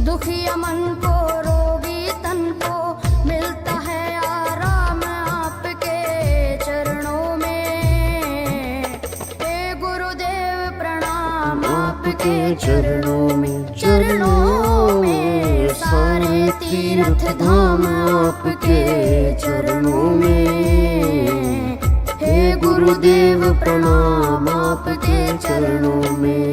दुखिया मन को, रोगी तन को मिलता है आराम आपके चरणों में। हे गुरुदेव प्रणाम आपके चरणों में, चरणों में सारे तीर्थ धाम आपके चरणों में। हे गुरुदेव प्रणाम आपके चरणों में।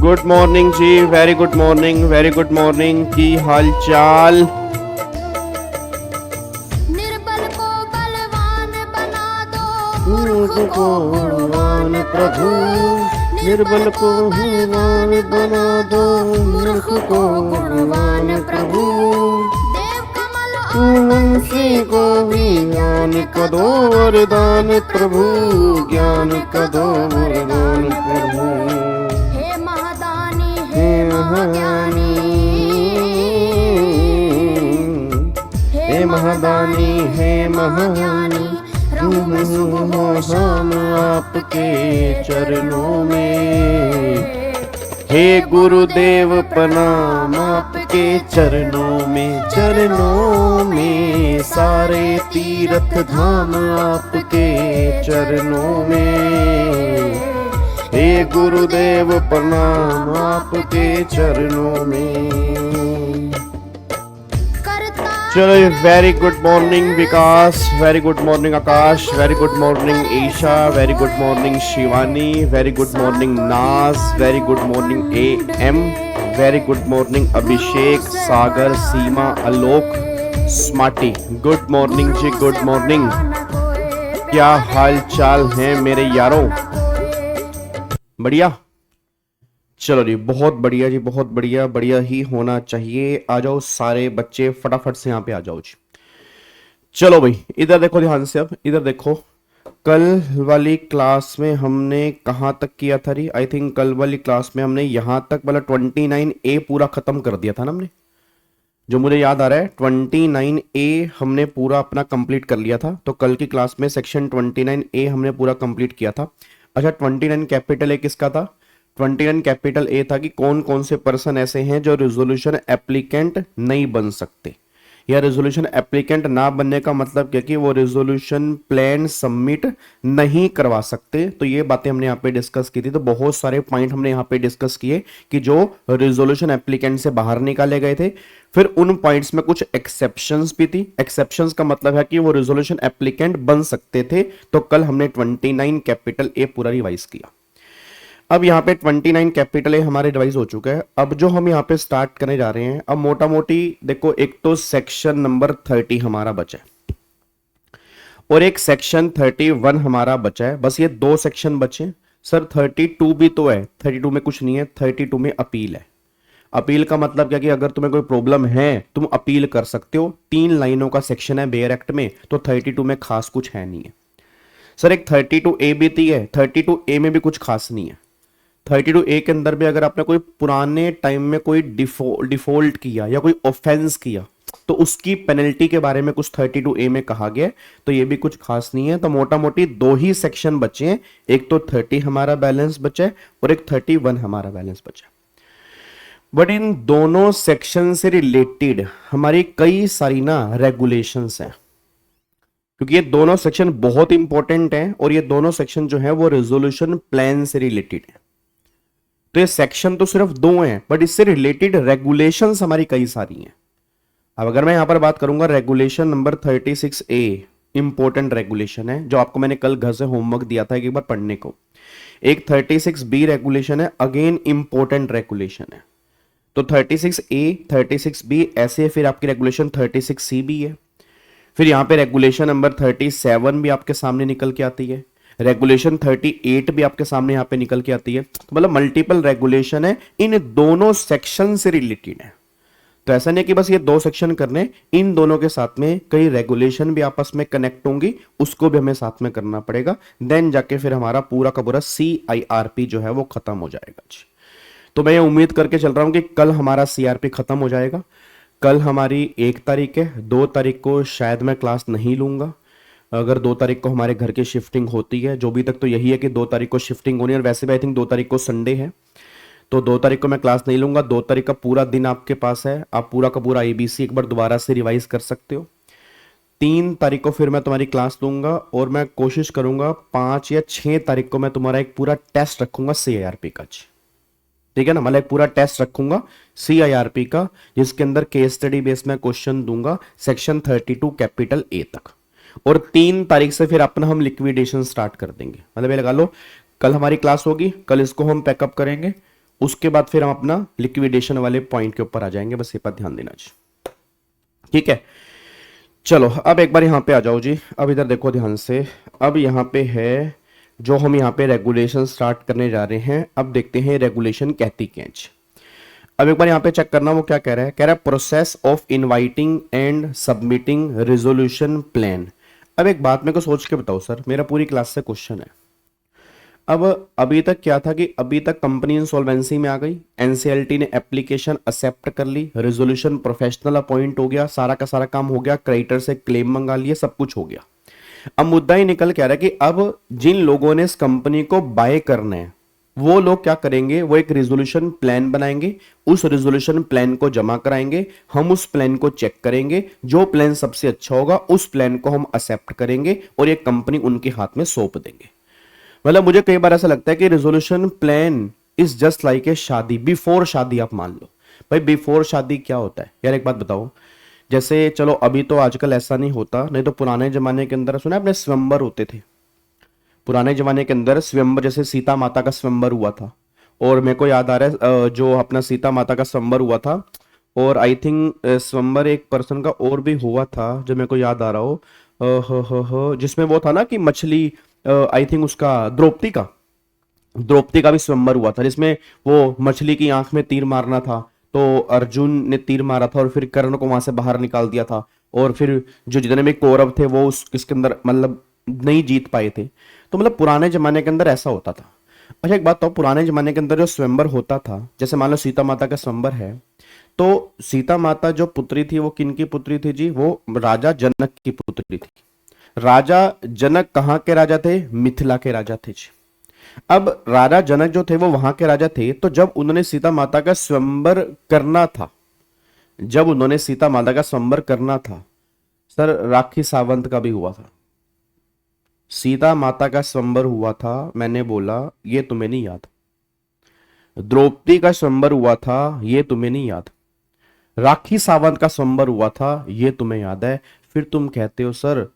गुड मॉर्निंग जी, very good morning, very good morning. की हाल चाल? निर्बल को बलवान बना दो, मूर्ख को गुणवान प्रभु, निर्बल को बलवान बना दो, मूर्ख को गुणवान प्रभु। देव कमल वंशी को भी ज्ञान का दो वरदान प्रभु, ज्ञान का दो वरदान प्रभु। हे महादानी, हे महाज्ञानी, हे महादानी, हे महाज्ञानी, रहूं सुबह हो शाम आपके चरणों में। हे गुरुदेव प्रणाम आपके चरणों में, चरणों में सारे तीर्थ धाम आपके चरणों में। हे गुरुदेव प्रणाम आपके चरणों में। चलो, very good morning Vikas, very good morning Akash, very good morning Isha, very good morning Shivani, very good morning Naaz, very good morning AM, very good morning Abhishek, Sagar, Seema, Alok, smarty. Good morning जी, गुड मॉर्निंग। क्या हाल चाल है मेरे यारों? बढ़िया? चलो जी, बहुत बढ़िया जी, बहुत बढ़िया, बढ़िया ही होना चाहिए। आ जाओ सारे बच्चे, फटाफट से यहाँ पे आ जाओ जी। चलो भाई, इधर देखो ध्यान से। अब इधर देखो, कल वाली क्लास में हमने कहाँ तक किया था री? आई थिंक कल वाली क्लास में हमने यहाँ तक मतलब 29A पूरा खत्म कर दिया था ना हमने, जो मुझे याद आ रहा है 29A हमने पूरा अपना कंप्लीट कर लिया था। तो कल की क्लास में सेक्शन 29A हमने पूरा कंप्लीट किया था। अच्छा, 29 कैपिटल A किसका था? 29 कैपिटल A था कि कौन कौन से पर्सन ऐसे हैं जो रेजोल्यूशन एप्लीकेंट नहीं बन सकते, या रेजोल्यूशन एप्लीकेंट ना बनने का मतलब क्या कि वो रेजोल्यूशन प्लान सबमिट नहीं करवा सकते। तो ये बातें हमने यहाँ पे डिस्कस की थी। तो बहुत सारे पॉइंट हमने यहाँ पे डिस्कस किए कि जो रेजोल्यूशन एप्लीकेंट से बाहर निकाले गए थे। फिर उन पॉइंट्स में कुछ एक्सेप्शंस भी थी। एक्सेप्शंस का मतलब है कि वो रेजोल्यूशन एप्लीकेंट बन सकते थे। तो कल हमने 29 कैपिटल A पूरा रिवाइज किया। अब यहाँ पे 29 कैपिटल A हमारे रिवाइज हो चुका है। अब जो हम यहाँ पे स्टार्ट करने जा रहे हैं, अब मोटा मोटी देखो, एक तो सेक्शन नंबर 30 हमारा बचा है और एक सेक्शन 31 हमारा बचा है। बस ये दो सेक्शन बचे। सर 32 भी तो है? 32 में कुछ नहीं है। 32 में अपील है। अपील का मतलब क्या कि अगर तुम्हें कोई प्रॉब्लम है तुम अपील कर सकते हो। 3 लाइनों का सेक्शन है बेयर एक्ट में, तो 32 में खास कुछ है नहीं है। सर एक 32A भी थी है, 32A में भी कुछ खास नहीं है। 32A के अंदर भी अगर आपने कोई पुराने टाइम में कोई डिफॉल्ट किया या कोई ऑफेंस किया तो उसकी पेनल्टी के बारे में कुछ 32A में कहा गया। तो ये भी कुछ खास नहीं है। तो मोटा मोटी दो ही सेक्शन बचे हैं, एक तो 30 हमारा बैलेंस बचा है और एक 31 हमारा बैलेंस बचा है। बट इन दोनों सेक्शन से रिलेटेड हमारी कई सारी ना रेगुलेशंस हैं, क्योंकि ये दोनों सेक्शन बहुत इंपॉर्टेंट हैं और ये दोनों सेक्शन जो है वो रेजोल्यूशन प्लान से रिलेटेड है। तो ये सेक्शन तो सिर्फ दो हैं, बट इससे रिलेटेड रेगुलेशंस हमारी कई सारी हैं। अब अगर मैं यहां पर बात करूंगा, regulation number 36A important regulation है, जो आपको मैंने कल घर से होमवर्क दिया था एक बार पढ़ने को। एक 36B रेगुलेशन है, अगेन इंपॉर्टेंट रेगुलेशन है। तो 36A 36B ऐसे, फिर आपकी रेगुलेशन 36C भी है। फिर यहाँ पे रेगुलेशन नंबर 37 भी आपके सामने निकल के आती है। रेगुलेशन 38 भी आपके सामने यहाँ पे निकल के आती है। तो मतलब मल्टीपल रेगुलेशन है, इन दोनों सेक्शन से रिलेटेड है। तो ऐसा नहीं कि बस ये 2 सेक्शन करने, इन दोनों के साथ में कई रेगुलेशन भी आपस में कनेक्ट होंगी, उसको भी हमें साथ में करना पड़ेगा। देन जाके फिर हमारा पूरा का पूरा CIRP जो है वो खत्म हो जाएगा जी। तो मैं ये उम्मीद करके चल रहा हूं कि कल हमारा CRP खत्म हो जाएगा। कल हमारी 1 तारीख है, 2 तारीख को शायद मैं क्लास नहीं लूंगा। अगर 2 तारीख को हमारे घर की शिफ्टिंग होती है, जो भी तक तो यही है कि 2 तारीख को शिफ्टिंग होनी है, और वैसे भी आई थिंक 2 तारीख को संडे है, तो 2 तारीख को मैं क्लास नहीं लूंगा। 2 तारीख का पूरा दिन आपके पास है, आप पूरा का पूरा ABC एक बार दोबारा से रिवाइज कर सकते हो। 3 तारीख को फिर मैं तुम्हारी क्लास लूंगा, और मैं कोशिश करूंगा 5 या 6 तारीख को मैं तुम्हारा एक पूरा टेस्ट रखूंगा CIRP का जी। ठीक है ना, मतलब एक पूरा टेस्ट रखूंगा CIRP का, जिसके अंदर केस स्टडी बेस में क्वेश्चन दूंगा सेक्शन 32 कैपिटल A तक। और 3 तारीख से फिर अपना हम लिक्विडेशन स्टार्ट कर देंगे। मतलब ये लगा लो कल हमारी क्लास होगी, कल इसको हम पैकअप करेंगे, उसके बाद फिर हम अपना लिक्विडेशन वाले पॉइंट के ऊपर आ जाएंगे। बस ये पर ध्यान देना जी, ठीक है। चलो अब एक बार यहां पे आ जाओ जी। अब इधर देखो ध्यान से, अब यहां पे है जो हम यहाँ पे रेगुलेशन स्टार्ट करने जा रहे हैं। अब देखते हैं रेगुलेशन कहती क्या है। अब एक बार यहाँ पे चेक करना वो क्या कह रहा है। कह रहा है process of inviting and submitting resolution plan. अब एक बात मेरे को सोच के बताओ सर, मेरा पूरी क्लास से क्वेश्चन है। अब अभी तक क्या था कि अभी तक कंपनी इंसॉल्वेंसी में आ गई, NCLT ने एप्लीकेशन एक्सेप्ट कर ली, रेजोल्यूशन प्रोफेशनल अपॉइंट हो गया, सारा का सारा काम हो गया, क्रेडिटर से क्लेम मंगा लिए, सब कुछ हो गया। अब मुद्दा ही निकल के आ रहा है कि अब जिन लोगों ने इस कंपनी को बाय करना है वो लोग क्या करेंगे, वो एक रेजोल्यूशन प्लान बनाएंगे, उस रेजोल्यूशन प्लान को जमा कराएंगे, हम उस प्लान को चेक करेंगे, जो प्लान सबसे अच्छा होगा उस प्लान को हम एक्सेप्ट करेंगे और ये कंपनी उनके हाथ में सौंप देंगे। मतलब मुझे कई बार ऐसा लगता है कि resolution plan is just like a शादी, बिफोर शादी। आप मान लो भाई बिफोर शादी क्या होता है यार, एक बात बताओ। जैसे चलो अभी तो आजकल ऐसा नहीं होता, नहीं तो पुराने जमाने के अंदर सुना अपने स्वयंवर होते थे। पुराने जमाने के अंदर स्वयंवर, जैसे सीता माता का स्वयंवर हुआ था, और मेरे को याद आ रहा है जो अपना सीता माता का स्वयंवर हुआ था, और आई थिंक स्वयंवर एक पर्सन का और भी हुआ था जो मेरे को याद आ रहा हो, जिसमें वो था ना कि मछली, आई थिंक उसका द्रौपदी का भी स्वयंवर हुआ था, जिसमें वो मछली की आंख में तीर मारना था, तो अर्जुन ने तीर मारा था और फिर कर्ण को वहां से बाहर निकाल दिया था, और फिर जो जितने भी कौरव थे वो इसके अंदर मतलब नहीं जीत पाए थे। तो मतलब पुराने जमाने के अंदर ऐसा होता था। अच्छा एक बात तो, पुराने जमाने के अंदर जो स्वयंवर होता था, जैसे मान लो सीता माता का स्वयंवर है, तो सीता माता जो पुत्री थी वो किन की पुत्री थी जी, वो राजा जनक की पुत्री थी। राजा जनक कहाँ के राजा थे, मिथिला के राजा थे जी। अब राजा जनक जो थे वो वहां के राजा थे, तो जब उन्होंने सीता माता का स्वयंवर करना था, सर राखी सावंत का भी हुआ था, सीता माता का स्वयंवर हुआ था, मैंने बोला ये तुम्हें नहीं याद। द्रौपदी का स्वयंवर हुआ था, ये तुम्हें नहीं याद। राखी सावंत का स्वयंवर हुआ था, ये तुम्हें याद है। फिर तुम कहते हो सर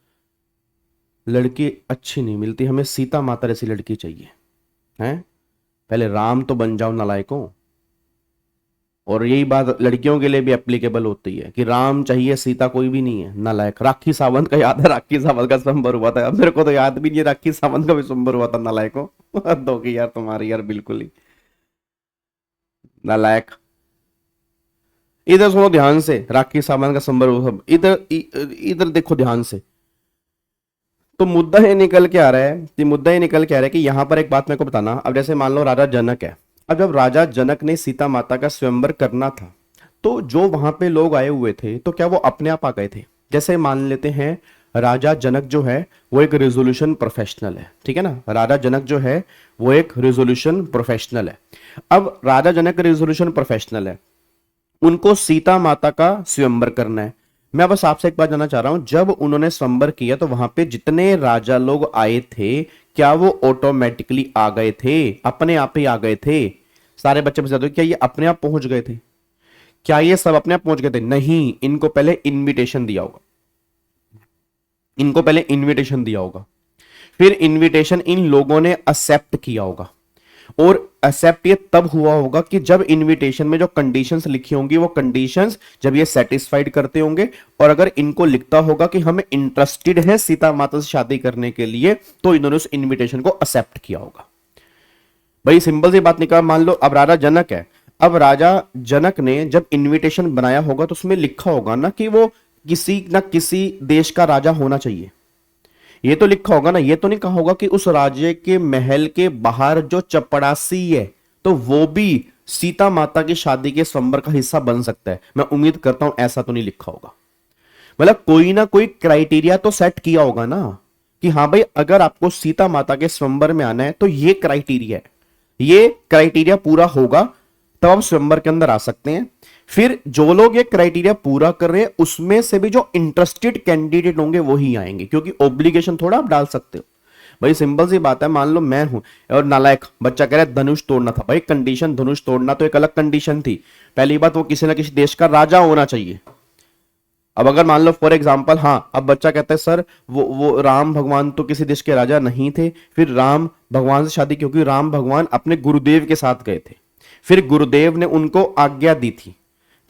लड़की अच्छी नहीं मिलती, हमें सीता माता जैसी लड़की चाहिए हैं। पहले राम तो बन जाओ नालायकों। और यही बात लड़कियों के लिए भी एप्लीकेबल होती है कि राम चाहिए, सीता कोई भी नहीं है, नालायक। राखी सावंत का याद है, राखी सावंत का स्वयंवर हुआ था, अब मेरे को तो याद भी नहीं है राखी सावंत का भी स्वयंवर हुआ था, नालायकों। हद होगी यार तुम्हारी यार, बिल्कुल ही नालायक। इधर सुनो ध्यान से, राखी सावंत का स्वयंवर, इधर देखो ध्यान से। तो मुद्दा ये निकल के आ रहा है कि यहां पर एक बात मेरे को बताना। अब जैसे मान लो राजा जनक है, अब जब राजा जनक ने सीता माता का स्वयंवर करना था, तो जो वहां पे लोग आए हुए थे तो क्या वो अपने आप आ गए थे? जैसे मान लेते हैं राजा जनक जो है वो एक रेजोल्यूशन प्रोफेशनल है, ठीक है ना, राजा जनक जो है वो एक रेजोल्यूशन प्रोफेशनल है। अब राजा जनक रेजोल्यूशन प्रोफेशनल है, उनको सीता माता का स्वयंवर करना है। मैं बस आपसे एक बात जानना चाह रहा हूं, जब उन्होंने स्वयंवर किया तो वहां पे जितने राजा लोग आए थे, क्या वो ऑटोमेटिकली आ गए थे, अपने आप ही आ गए थे? सारे बच्चे बता दो, क्या ये अपने आप पहुंच गए थे? क्या ये सब अपने आप पहुंच गए थे? नहीं, इनको पहले इनविटेशन दिया होगा, फिर इनविटेशन इन लोगों ने एक्सेप्ट किया होगा, और एक्सेप्ट ये तब हुआ होगा कि जब इनविटेशन में जो कंडीशंस लिखी होंगी वो कंडीशंस जब ये सेटिस्फाइड करते होंगे, और अगर इनको लिखता होगा कि हम इंटरेस्टेड हैं सीता माता से शादी करने के लिए, तो इन्होंने उस इनविटेशन को एक्सेप्ट किया होगा। भाई सिंपल सी बात निकाल, मान लो अब राजा जनक है, अब राजा जनक ने जब इनविटेशन बनाया होगा तो उसमें लिखा होगा ना कि वो किसी ना किसी देश का राजा होना चाहिए, ये तो लिखा होगा ना। ये तो नहीं कहा होगा कि उस राज्य के महल के बाहर जो चपड़ासी है तो वो भी सीता माता की शादी के स्वयंवर का हिस्सा बन सकता है। मैं उम्मीद करता हूं ऐसा तो नहीं लिखा होगा। मतलब कोई ना कोई क्राइटेरिया तो सेट किया होगा ना कि हाँ भाई अगर आपको सीता माता के स्वयंवर में आना है तो ये क्राइटेरिया है, ये क्राइटेरिया पूरा होगा तब आप स्वयंवर के अंदर आ सकते हैं। फिर जो लोग ये क्राइटेरिया पूरा कर रहे हैं उसमें से भी जो इंटरेस्टेड कैंडिडेट होंगे वो ही आएंगे, क्योंकि ऑब्लिगेशन थोड़ा आप डाल सकते हो। भाई सिंपल सी बात है, मान लो मैं हूं और नालायक बच्चा कह रहा है धनुष तोड़ना था, भाई कंडीशन धनुष तोड़ना तो एक अलग कंडीशन थी। पहली बात वो किसी ना किसी देश का राजा होना चाहिए। अब अगर मान लो फॉर एग्जाम्पल, हाँ अब बच्चा कहता है सर वो राम भगवान तो किसी देश के राजा नहीं थे, फिर राम भगवान से शादी क्योंकि राम भगवान अपने गुरुदेव के साथ गए थे, फिर गुरुदेव ने उनको आज्ञा दी थी,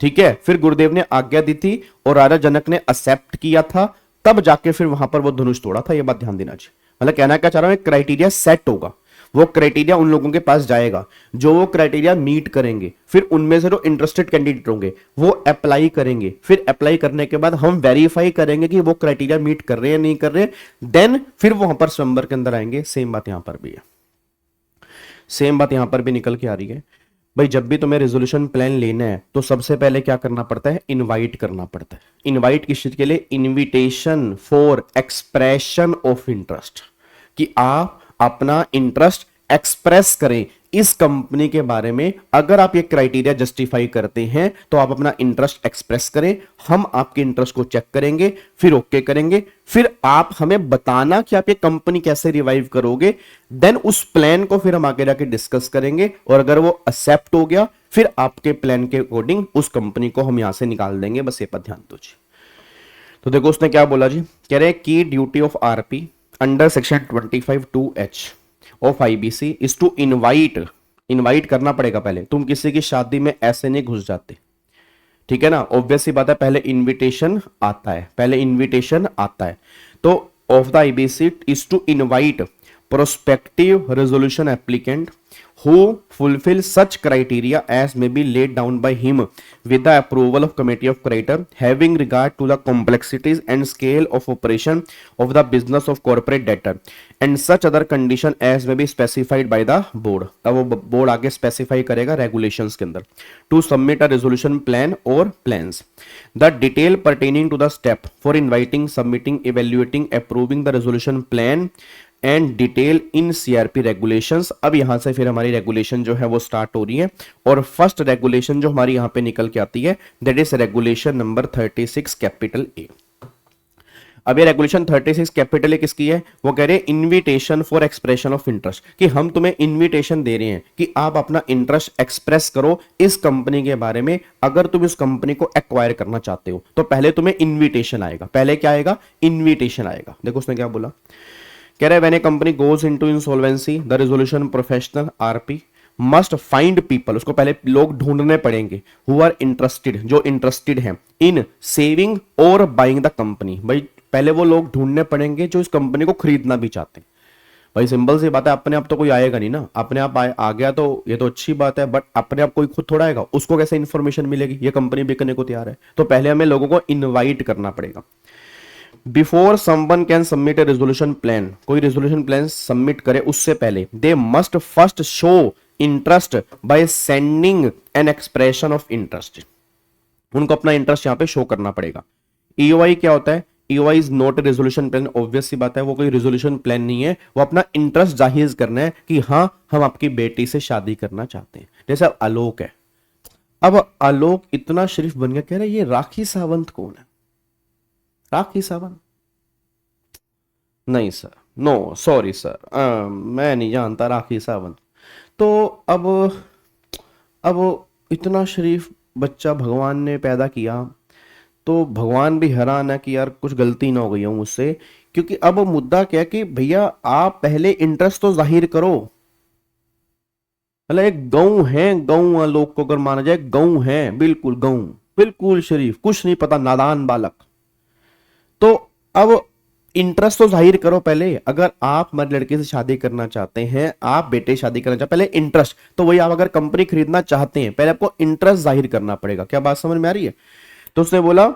ठीक है, फिर गुरुदेव ने आज्ञा दी थी और राजा जनक ने एक्सेप्ट किया था, तब जाके फिर वहां पर वो धनुष तोड़ा था। ये बात ध्यान देना चाहिए। मतलब कहना क्या चाह रहा हूं, एक क्राइटेरिया सेट होगा, वो क्राइटेरिया उन लोगों के पास जाएगा जो वो क्राइटेरिया मीट करेंगे, फिर उनमें से जो इंटरेस्टेड कैंडिडेट होंगे वो अप्लाई करेंगे, फिर अप्लाई करने के बाद हम वेरीफाई करेंगे कि वो क्राइटेरिया मीट कर रहे हैं नहीं कर रहे, देन फिर वहां पर स्वयंवर के अंदर आएंगे। सेम बात यहां पर भी है, सेम बात यहां पर भी निकल के आ रही है। भाई जब भी तुम्हें रेजोल्यूशन प्लान लेना है तो सबसे पहले क्या करना पड़ता है, इनवाइट करना पड़ता है। इनवाइट किस चीज के लिए, invitation for expression of interest, कि आप अपना इंटरेस्ट एक्सप्रेस करें इस कंपनी के बारे में। अगर आप ये क्राइटेरिया जस्टिफाई करते हैं तो आप अपना इंटरेस्ट एक्सप्रेस करें, हम आपके इंटरेस्ट को चेक करेंगे, फिर ओके करेंगे, फिर आप हमें बताना कि आप ये कंपनी कैसे रिवाइव करोगे, देन उस प्लान को फिर हम आगे जाके डिस्कस करेंगे, और अगर वो एक्सेप्ट हो गया फिर आपके प्लान के अकॉर्डिंग उस कंपनी को हम यहां से निकाल देंगे। बस ये पर ध्यान दो जी। तो देखो उसने क्या बोला जी, कह रहे की duty of RP under section 25(2)(h of IBC is to invite करना पड़ेगा। पहले तुम किसी की शादी में ऐसे नहीं घुस जाते, ठीक है ना, ऑब्वियस सी बात है, पहले इनविटेशन आता है, पहले इनविटेशन आता है। तो of the IBC is to invite prospective resolution applicant who fulfill such criteria as may be laid down by him with the approval of committee of creditor having regard to the complexities and scale of operation of the business of corporate debtor and such other condition as may be specified by the board। अब वो board आगे specify करेगा regulations के अंदर। To submit a resolution plan और plans the detail pertaining to the step for inviting submitting evaluating approving the resolution plan and detail in CRP regulations. अब यहां से फिर हमारी रेगुलेशन जो है वो स्टार्ट हो रही है, और फर्स्ट रेगुलेशन जो हमारी यहां पे निकल के आती है that is regulation number 36 capital A. अब ये रेगुलेशन 36 कैपिटल ए किसकी है, वो कह रहे हैं invitation for expression of interest, कि हम तुम्हें इनविटेशन दे रहे हैं कि आप अपना इंटरेस्ट एक्सप्रेस करो इस कंपनी के बारे में। अगर तुम इस कंपनी को एक्वायर करना चाहते हो तो पहले तुम्हें इनविटेशन आएगा, पहले क्या आएगा, इनविटेशन आएगा। देखो उसने क्या बोला, कह रहे when a company goes into insolvency the resolution professional RP must find people, उसको पहले लोग ढूंढने पड़ेंगे हु आर इंटरेस्टेड, जो इंटरेस्टेड हैं इन सेविंग और बाइंग द कंपनी। भाई पहले वो लोग ढूंढने पड़ेंगे जो इस कंपनी को खरीदना भी चाहते हैं। भाई सिंपल सी बात है, अपने आप तो कोई आएगा नहीं ना, अपने आप आ गया तो ये तो अच्छी बात है, बट अपने आप कोई खुद थोड़ा आएगा, उसको कैसे इंफॉर्मेशन मिलेगी ये कंपनी बिकने को तैयार है। तो पहले हमें लोगों को इन्वाइट करना पड़ेगा। Before someone can submit A resolution plan, कोई रेजोल्यूशन प्लान सबमिट करे उससे पहले they must first show interest by sending an expression of interest, उनको अपना इंटरेस्ट यहां पे शो करना पड़ेगा। ईओआई क्या होता है, EOI is not a resolution plan, obvious सी बात है वो कोई रेजोल्यूशन प्लान नहीं है, वो अपना इंटरेस्ट जाहिर करना है कि हाँ हम आपकी बेटी से शादी करना चाहते हैं। जैसे आलोक है, अब आलोक इतना शरीफ बन गया, कह रहा है ये राखी सावंत कौन है, राखी सावंत नहीं सर, नो सॉरी सर, मैं नहीं जानता राखी सावंत। तो अब इतना शरीफ बच्चा भगवान ने पैदा किया तो भगवान भी हैरान है कि यार कुछ गलती ना हो गई हो मुझसे, क्योंकि अब मुद्दा क्या है कि भैया आप पहले इंटरेस्ट तो जाहिर करो। मतलब एक गऊ है, गऊ आलोक को अगर माना जाए गऊ है, बिल्कुल गऊ, बिल्कुल शरीफ, कुछ नहीं पता, नादान बालक। तो अब इंटरेस्ट तो जाहिर करो पहले। अगर आप हमारे लड़के से शादी करना चाहते हैं, आप बेटे शादी करना चाहते हैं, पहले इंटरेस्ट तो वही, आप अगर कंपनी खरीदना चाहते हैं पहले आपको इंटरेस्ट जाहिर करना पड़ेगा। क्या बात समझ में आ रही है? तो उसने बोला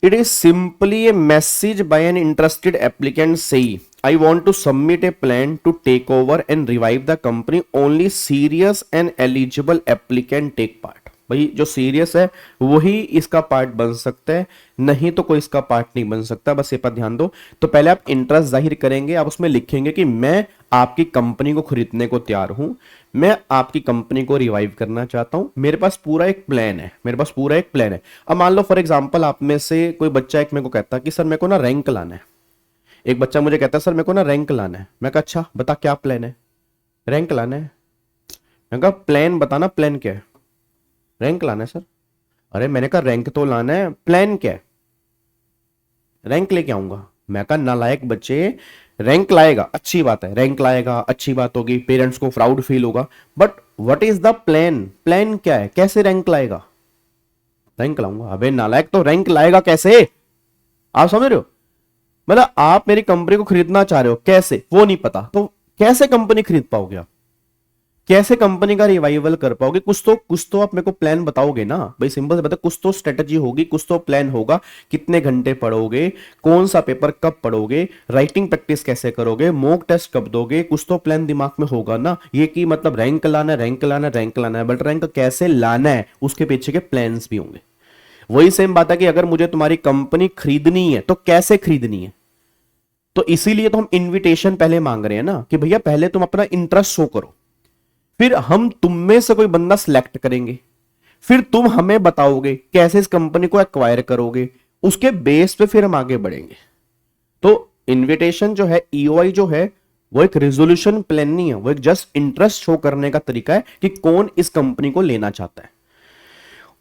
it is simply a message by an interested applicant saying I want to submit a plan to take over and revive the company, only serious and eligible applicant take part. भाई जो सीरियस है वही इसका part बन सकता है, नहीं तो कोई इसका पार्ट नहीं बन सकता, बस ये पर ध्यान दो। तो पहले आप इंटरेस्ट जाहिर करेंगे, आप उसमें लिखेंगे कि मैं आपकी कंपनी को खरीदने को तैयार हूं, मैं आपकी कंपनी को रिवाइव करना चाहता हूं, मेरे पास पूरा एक प्लान है, मेरे पास पूरा एक प्लान है। अब मान लो फॉर एग्जांपल आप में से कोई बच्चा एक मेरे को कहता कि सर मेरे को ना रैंक लाना है। एक बच्चा मुझे कहता है सर मेरे को ना रैंक लाना है। मैं कहा अच्छा बता क्या प्लान है? रैंक लाना है। मैं कहा प्लान बताना, प्लान क्या है? रैंक लाना है सर। अरे मैंने कहा रैंक तो लाना है, प्लान क्या है? रैंक लेके आऊंगा। मैं कहा नालायक बच्चे, रैंक लाएगा अच्छी बात है, रैंक लाएगा अच्छी बात होगी, पेरेंट्स को प्राउड फील होगा, but what is the plan? Plan क्या है? कैसे रैंक लाएगा? रैंक लाऊंगा। अबे नालायक, तो रैंक लाएगा कैसे? आप समझ रहे हो? मतलब आप मेरी कंपनी को खरीदना चाह रहे हो, कैसे वो नहीं पता, तो कैसे कंपनी खरीद पाओगे आप? कैसे कंपनी का रिवाइवल कर पाओगे? कुछ तो आप मेरे को प्लान बताओगे ना भाई। सिंपल से बता, कुछ तो स्ट्रेटजी होगी, कुछ तो प्लान होगा। कितने घंटे पढ़ोगे, कौन सा पेपर कब पढ़ोगे, राइटिंग प्रैक्टिस कैसे करोगे, मॉक टेस्ट कब दोगे, कुछ तो प्लान दिमाग में होगा ना। ये कि मतलब रैंक लाना है, रैंक लाना है, रैंक लाना है, बट रैंक कैसे लाना है उसके पीछे के प्लान्स भी होंगे। वही सेम बात है कि अगर मुझे तुम्हारी कंपनी खरीदनी है तो कैसे खरीदनी है। तो इसीलिए तो हम इन्विटेशन पहले मांग रहे हैं ना कि भैया पहले तुम अपना इंटरेस्ट शो करो, फिर हम तुम में से कोई बंदा सिलेक्ट करेंगे, फिर तुम हमें बताओगे कैसे इस कंपनी को एक्वायर करोगे, उसके बेस पे फिर हम आगे बढ़ेंगे। तो इनविटेशन जो है, ईओआई जो है, वो एक रेजोल्यूशन प्लान नहीं है, वो एक जस्ट इंटरेस्ट शो करने का तरीका है कि कौन इस कंपनी को लेना चाहता है।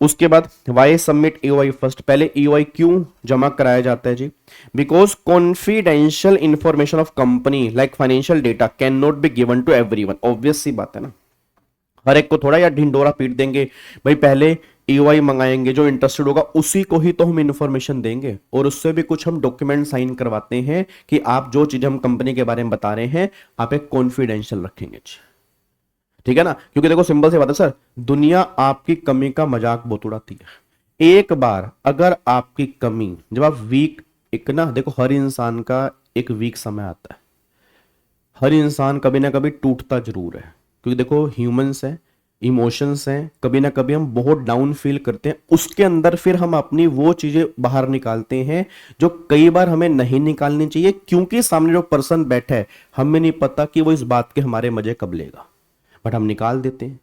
उसके बाद वाई सबमिट ईओआई फर्स्ट। पहले ईओआई क्यों जमा कराया जाता है जी? Because confidential information of company like financial data can not be given to everyone. Obvious सी बात है ना, हर एक को थोड़ा यार ढिंडोरा पीट देंगे भाई, पहले ईओआई मंगाएंगे, जो इंटरेस्टेड होगा उसी को ही तो हम इंफॉर्मेशन देंगे, और उससे भी कुछ हम डॉक्यूमेंट साइन करवाते हैं कि आप जो चीज हम कंपनी के बारे में बता रहे हैं आप एक कॉन्फिडेंशियल रखेंगे, ठीक है ना। क्योंकि देखो सिंपल सी बात है सर, दुनिया आपकी कमी का मजाक बहुत उड़ाती है। एक बार अगर आपकी कमी, जब आप वीक, एक ना देखो हर इंसान का एक वीक समय आता है, हर इंसान कभी ना कभी टूटता जरूर है, क्योंकि देखो ह्यूमंस हैं, इमोशंस हैं, कभी ना कभी हम बहुत डाउन फील करते हैं, उसके अंदर फिर हम अपनी वो चीजें बाहर निकालते हैं जो कई बार हमें नहीं निकालनी चाहिए, क्योंकि सामने जो पर्सन बैठा है हमें नहीं पता कि वो इस बात के हमारे मजे कब लेगा, बट हम निकाल देते हैं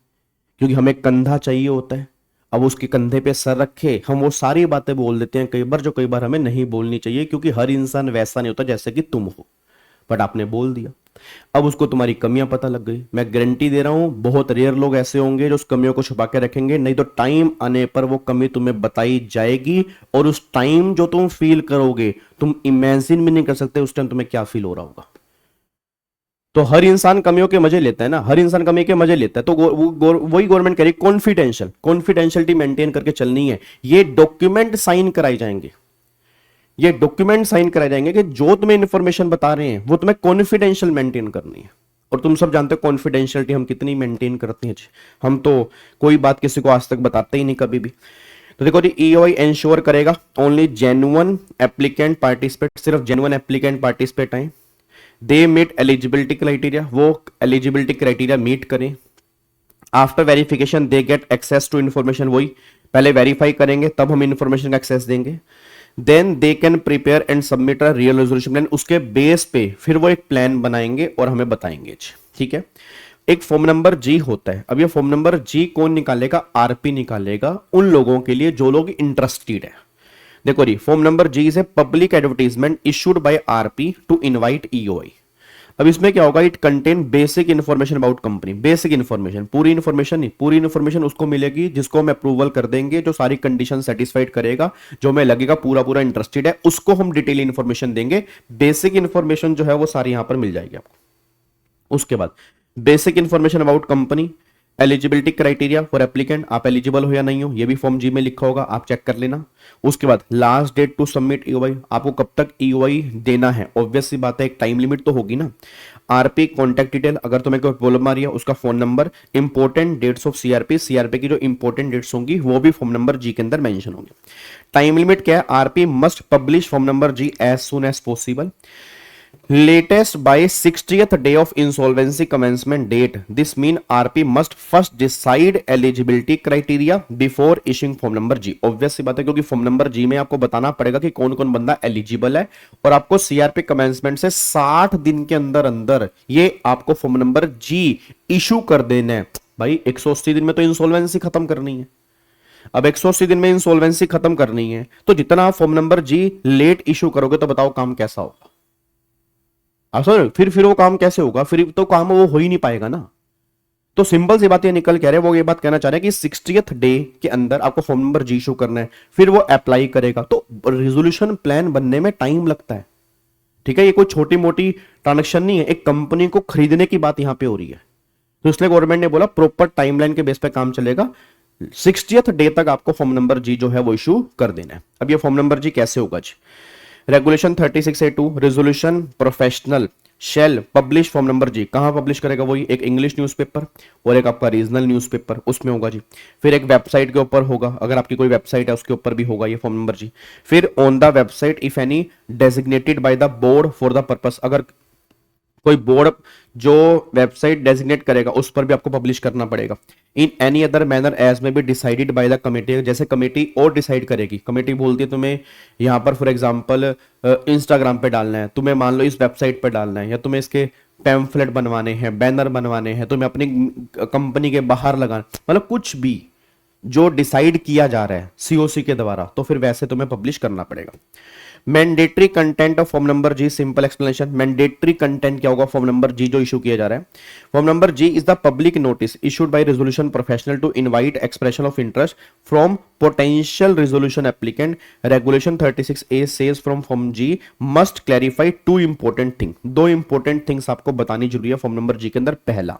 क्योंकि हमें कंधा चाहिए होता है। अब उसके कंधे पे सर रखे हम वो सारी बातें बोल देते हैं कई बार, जो कई बार हमें नहीं बोलनी चाहिए, क्योंकि हर इंसान वैसा नहीं होता जैसे कि तुम हो, बट आपने बोल दिया। अब उसको तुम्हारी कमियां पता लग गई। मैं गारंटी दे रहा हूं बहुत रेयर लोग ऐसे होंगे जो उस कमियों को छुपा के रखेंगे, नहीं तो टाइम आने पर वो कमी तुम्हें बताई जाएगी, और उस टाइम जो तुम फील करोगे तुम इमेजिन भी नहीं कर सकते उस टाइम तुम्हें क्या फील हो रहा होगा। तो हर इंसान कमियों के मजे लेता है ना, हर इंसान कमी के मजे लेता है। तो वही गवर्नमेंट कह रही है कॉन्फिडेंशियलिटी मेंटेन करके चलनी है। ये डॉक्यूमेंट साइन कराए जाएंगे, ये डॉक्यूमेंट साइन कराए जाएंगे कि जो तुम्हें इंफॉर्मेशन बता रहे हैं वो तुम्हें कॉन्फिडेंशियल मेंटेन करनी है। और तुम सब जानते हो कॉन्फिडेंशियलिटी हम कितनी मेंटेन करते हैं, हम तो कोई बात किसी को आज तक बताते ही नहीं कभी भी। तो देखो जी, ईओआई इंश्योर करेगा ओनली जेन्युइन एप्लीकेंट पार्टिसिपेट, सिर्फ जेन्युइन एप्लीकेंट पार्टिसिपेट आए, दे मीट एलिजिबिलिटी क्राइटेरिया, वो एलिजिबिलिटी क्राइटेरिया मीट करें। After verification they get access to information, वही पहले वेरीफाई करेंगे तब हम इन्फॉर्मेशन का एक्सेस देंगे। Then they can prepare and submit a real resolution plan, उसके बेस पे फिर वो एक प्लान बनाएंगे और हमें बताएंगे, ठीक है। एक फॉर्म नंबर जी होता है। अब ये फॉर्म नंबर जी कौन निकालेगा? आरपी निकालेगा उन लोगों के लिए जो लोग इंटरेस्टेड है। देखो जी, form number G is a public advertisement issued by RP to invite EOI. अब इसमें क्या होगा? It contain basic information about company, basic information, पूरी इन्फॉर्मेशन नहीं, पूरी इन्फॉर्मेशन उसको मिलेगी जिसको हम अप्रूवल कर देंगे, जो सारी कंडीशन सेटिस्फाइड करेगा, जो हमें लगेगा पूरा पूरा इंटरेस्टेड है, उसको हम डिटेल इन्फॉर्मेशन देंगे। बेसिक इन्फॉर्मेशन जो है वो सारी यहां पर मिल जाएगी आपको। उसके बाद basic information about company, eligibility criteria for applicant, आप एलिजिबल हो या नहीं हो, ये भी फॉर्म जी में लिखा होगा, आप चेक कर लेना। उसके बाद last date to submit EOI, आपको कब तक ईओआई देना है, ऑब्वियस सी बात है एक टाइम लिमिट तो होगी ना। आरपी कॉन्टैक्ट डिटेल, अगर तुम्हें कोई प्रॉब्लम आ रही है उसका phone number, important dates of CRP, CRP की जो इंपॉर्टेंट डेट्स होंगी वो भी फॉर्म नंबर जी के अंदर मेंशन होंगे। टाइम लिमिट क्या है, RP must publish form number G as soon as possible, latest by 60th day of insolvency commencement date. This mean RP must first decide eligibility criteria before issuing form number G. Obvious सी बात है क्योंकि form number जी में आपको बताना पड़ेगा कि कौन कौन बंदा एलिजिबल है और आपको सीआरपी कमेंसमेंट से 60 दिन के अंदर अंदर ये आपको फॉर्म नंबर जी इशू कर देना है। भाई 180 दिन में तो इंसॉल्वेंसी खत्म करनी है, अब 180 दिन में इंसॉल्वेंसी खत्म करनी है तो जितना आप फॉर्म नंबर जी लेट इशू करोगे तो बताओ काम कैसा होगा। फिर वो काम कैसे होगा, फिर तो काम वो हो ही नहीं पाएगा ना। तो सिंपल सी बात ये निकल कह रहे हैं, वो ये बात कहना चाह रहे हैं कि 60th डे के अंदर आपको फॉर्म नंबर जी इशू करना है, फिर वो अप्लाई करेगा। तो रिजोल्यूशन प्लान बनने में टाइम लगता है, ठीक है, ये कोई छोटी मोटी ट्रांजेक्शन नहीं है, एक कंपनी को खरीदने की बात यहां पे हो रही है। तो इसलिए गवर्नमेंट ने बोला प्रॉपर टाइमलाइन के बेस पे काम चलेगा, 60th डे तक आपको फॉर्म नंबर जी जो है वो इशू कर देना है। अब ये फॉर्म नंबर जी कैसे होगा जी, regulation 36A2 resolution professional shall publish form number G, कहां पब्लिश करेगा, वही एक इंग्लिश न्यूज़पेपर और एक आपका रीजनल न्यूज़पेपर उसमें होगा जी। फिर एक वेबसाइट के ऊपर होगा, अगर आपकी कोई वेबसाइट है उसके ऊपर भी होगा ये फॉर्म नंबर जी। फिर on the website if any designated by the board for the purpose, अगर कोई बोर्ड जो वेबसाइट डेजिग्नेट करेगा उस पर भी आपको पब्लिश करना पड़ेगा। In any other manner as may be decided by the committee, जैसे कमेटी और डिसाइड करेगी, कमेटी बोलती है तुम्हें यहाँ पर फॉर एग्जांपल इंस्टाग्राम पे डालना है, तुम्हें मान लो इस वेबसाइट पे डालना है, या तुम्हें इसके पैम्फलेट बनवाने हैं, बैनर बनवाने हैं, तुम्हें अपनी कंपनी के बाहर लगाना, मतलब कुछ भी जो डिसाइड किया जा रहा है सीओसी के द्वारा, तो फिर वैसे तुम्हें पब्लिश करना पड़ेगा। Mandatory content of form number G, simple explanation, mandatory content क्या होगा फॉर्म नंबर जी जो इशू किया जा रहा है। Form number G is the public notice issued by resolution professional to invite expression of interest from potential resolution applicant. Regulation 36A says from form G must clarify to important thing, दो important things आपको बतानी जरूरी है form number G के अंदर। पहला,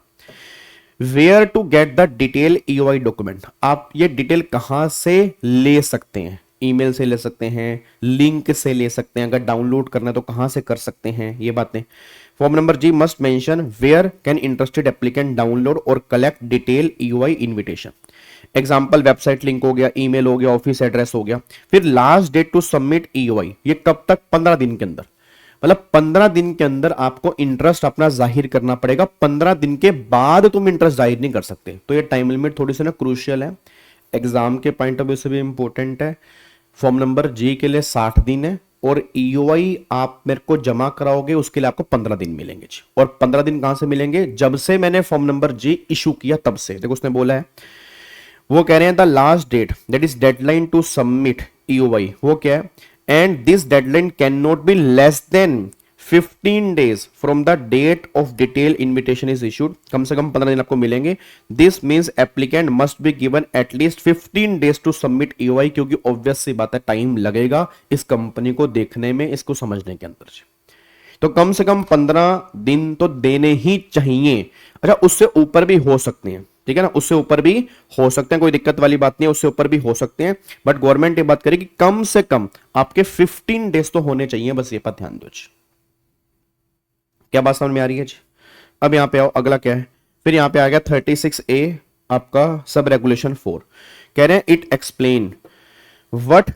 where to get the detail EOI document, आप ये डिटेल कहां से ले सकते हैं, ईमेल से ले सकते हैं, लिंक से ले सकते हैं, अगर डाउनलोड करना है तो कहां से कर सकते हैं, ये बातें। Form number G must mention where can interested applicant download और collect detail EOI invitation. Example website link हो गया, ईमेल हो गया, ऑफिस एड्रेस हो गया। फिर last date to submit EOI, ये कब तक, 15 दिन के अंदर, मतलब 15 दिन के अंदर आपको इंटरेस्ट अपना जाहिर करना पड़ेगा, 15 दिन के बाद तुम इंटरेस्ट जाहिर नहीं कर सकते। तो ये टाइम लिमिट थोड़ी सी ना क्रूशियल है, एग्जाम के पॉइंट ऑफ व्यू से भी इंपॉर्टेंट है। फॉर्म नंबर जी के लिए 60 दिन है और ईओआई आप मेरे को जमा कराओगे उसके लिए आपको 15 दिन मिलेंगे जी। और 15 दिन कहां से मिलेंगे, जब से मैंने फॉर्म नंबर जी इशू किया तब से। देखो उसने बोला है, वो कह रहे हैं the last date that is deadline to submit EOI, वो क्या है, and this deadline can not be less than 15 days from the date of detail invitation is issued, कम से कम 15 दिन आपको मिलेंगे। This means applicant must be given at least 15 days to submit EOI, क्योंकि ऑब्वियस सी बात है टाइम लगेगा इस कंपनी को देखने में, इसको समझने के अंदर। तो कम से कम 15 दिन तो देने ही चाहिए। अच्छा, उससे ऊपर भी हो सकते हैं, ठीक है ना, उससे ऊपर भी हो सकते हैं, कोई दिक्कत वाली बात नहीं है, उससे ऊपर भी हो सकते हैं, बट गवर्नमेंट ये बात करेगी कम से कम आपके 15 days तो होने चाहिए, बस ये पर ध्यान दो जी। क्या बात समझ में आ रही है जी। अब यहां पे आओ, अगला क्या है, फिर यहां पे आ गया 36A आपका सब रेगुलेशन 4, कह रहे हैं it explain what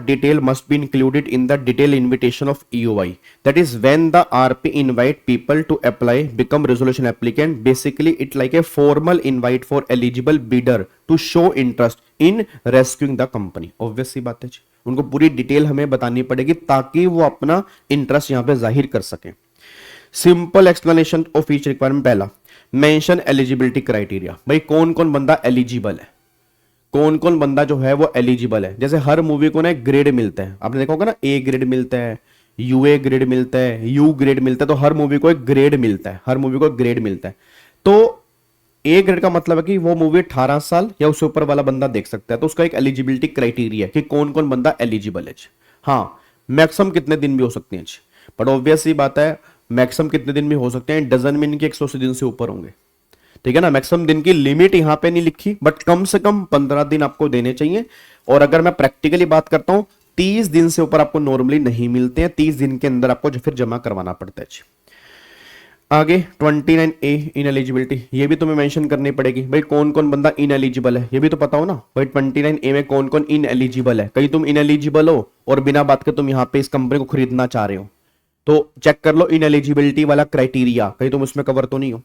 detail must be included in the detail invitation of EOI, that is when the RP invite people to apply become resolution applicant, basically it like a formal invite for eligible bidder to show interest in rescuing the company। obvious सी बात है जी, उनको पूरी detail हमें बतानी पड़ेगी ताकि वो अपना इंटरेस्ट यहां पे जाहिर कर सके। Simple explanation of each requirement. पहला, मेंशन एलिजिबिलिटी क्राइटेरिया, भाई कौन कौन बंदा एलिजिबल है, कौन कौन बंदा जो है वो एलिजिबल है। जैसे हर मूवी को ना एक ग्रेड मिलता है, आपने देखा होगा ना, ए ग्रेड मिलता है, यूए ग्रेड मिलता है, यू ग्रेड मिलता है, तो हर मूवी को एक ग्रेड मिलता है, हर मूवी को एक ग्रेड मिलता है। तो ए ग्रेड का मतलब है कि वो मूवी 18 साल या उससे ऊपर वाला बंदा देख सकता है, तो उसका एक एलिजिबिलिटी क्राइटेरिया है कि कौन कौन बंदा एलिजिबल है। हाँ, मैक्सिमम कितने दिन भी हो सकते हैं, बट ऑब्वियस ही बात है मैक्सिमम कितने दिन भी हो सकते हैं, डजन मीन के 180 दिन से ऊपर होंगे। ठीक है ना। मैक्सिमम दिन की लिमिट यहाँ पे नहीं लिखी, बट कम से कम 15 दिन आपको देने चाहिए। और अगर मैं प्रैक्टिकली बात करता हूं, 30 दिन से ऊपर आपको नॉर्मली नहीं मिलते हैं, 30 दिन के अंदर आपको फिर जमा करवाना पड़ता है। आगे 29A इन एलिजिबिलिटी, ये भी तुम्हें मेंशन करनी पड़ेगी भाई, कौन कौन बंदा इन एलिजिबल है, ये भी तो पता हो ना भाई। 29A में कौन कौन इन एलिजिबल है। कहीं तुम इन एलिजिबल हो और बिना बात के तुम यहाँ पे इस कंपनी को खरीदना चाह रहे हो, तो चेक कर लो इन एलिजिबिलिटी वाला क्राइटेरिया, कहीं तुम उसमें कवर तो नहीं हो।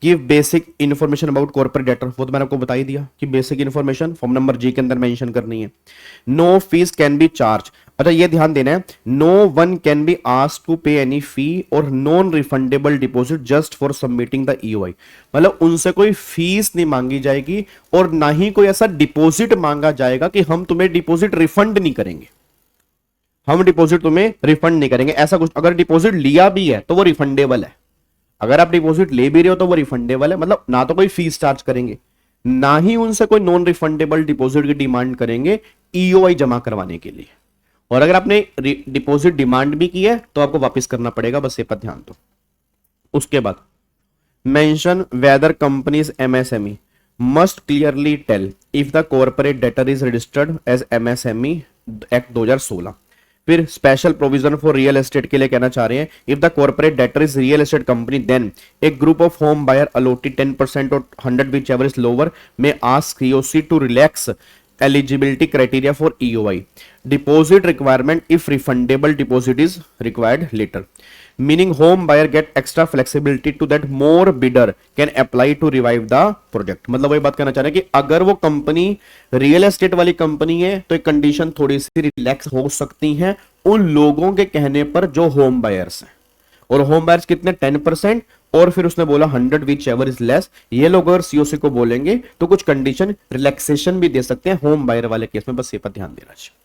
Give basic information about corporate debtor, वो तो मैंने आपको बता ही दिया कि basic information form number G के अंदर मेंशन करनी है। No fee can be charge, अच्छा ये ध्यान देना है, no one can be asked to pay any fee और non refundable deposit just for submitting the EOI, मतलब उनसे कोई फीस नहीं मांगी जाएगी और ना ही कोई ऐसा डिपॉजिट मांगा जाएगा कि हम तुम्हें डिपॉजिट रिफंड नहीं करेंगे, हम डिपॉजिट तुम्हें रिफंड नहीं करेंगे, ऐसा कुछ। अगर डिपॉजिट लिया भी है तो वो रिफंडेबल है, अगर आप डिपॉजिट ले भी रहे हो तो वो रिफंडेबल है, मतलब ना तो कोई फीस चार्ज करेंगे, ना ही उनसे कोई नॉन रिफंडेबल डिपॉजिट की डिमांड करेंगे ईओआई जमा करवाने के लिए। और अगर आपने डिपॉजिट डिमांड भी की है तो आपको वापस करना पड़ेगा, बस ये पर ध्यान दो। उसके बाद mention whether companies MSME must clearly tell if the corporate debtor is registered as MSME act 2016। फिर special provision for real estate के लिए कहना चाह रहे हैं, if the corporate debtor is real estate company then a group of home buyer allotted 10% और 100 which ever is lower में ask COC to relax eligibility criteria for EOI. Deposit requirement if refundable deposit is required later. Meaning home buyer get extra flexibility to that more bidder can apply to revive the project. मतलब वही बात करना चाह रहे हैं कि अगर वो कंपनी रियल एस्टेट वाली कंपनी है तो एक कंडीशन थोड़ी सी रिलैक्स हो सकती है उन लोगों के कहने पर जो होम बायर्स हैं। और होम बायर्स कितने 10%, और फिर उसने बोला 100 विच एवर इज लेस, ये लोग अगर सीओसी को बोलेंगे तो कुछ कंडीशन रिलैक्सेशन भी दे सकते हैं होम बायर वाले केस में, बस ये पर ध्यान देना चाहिए।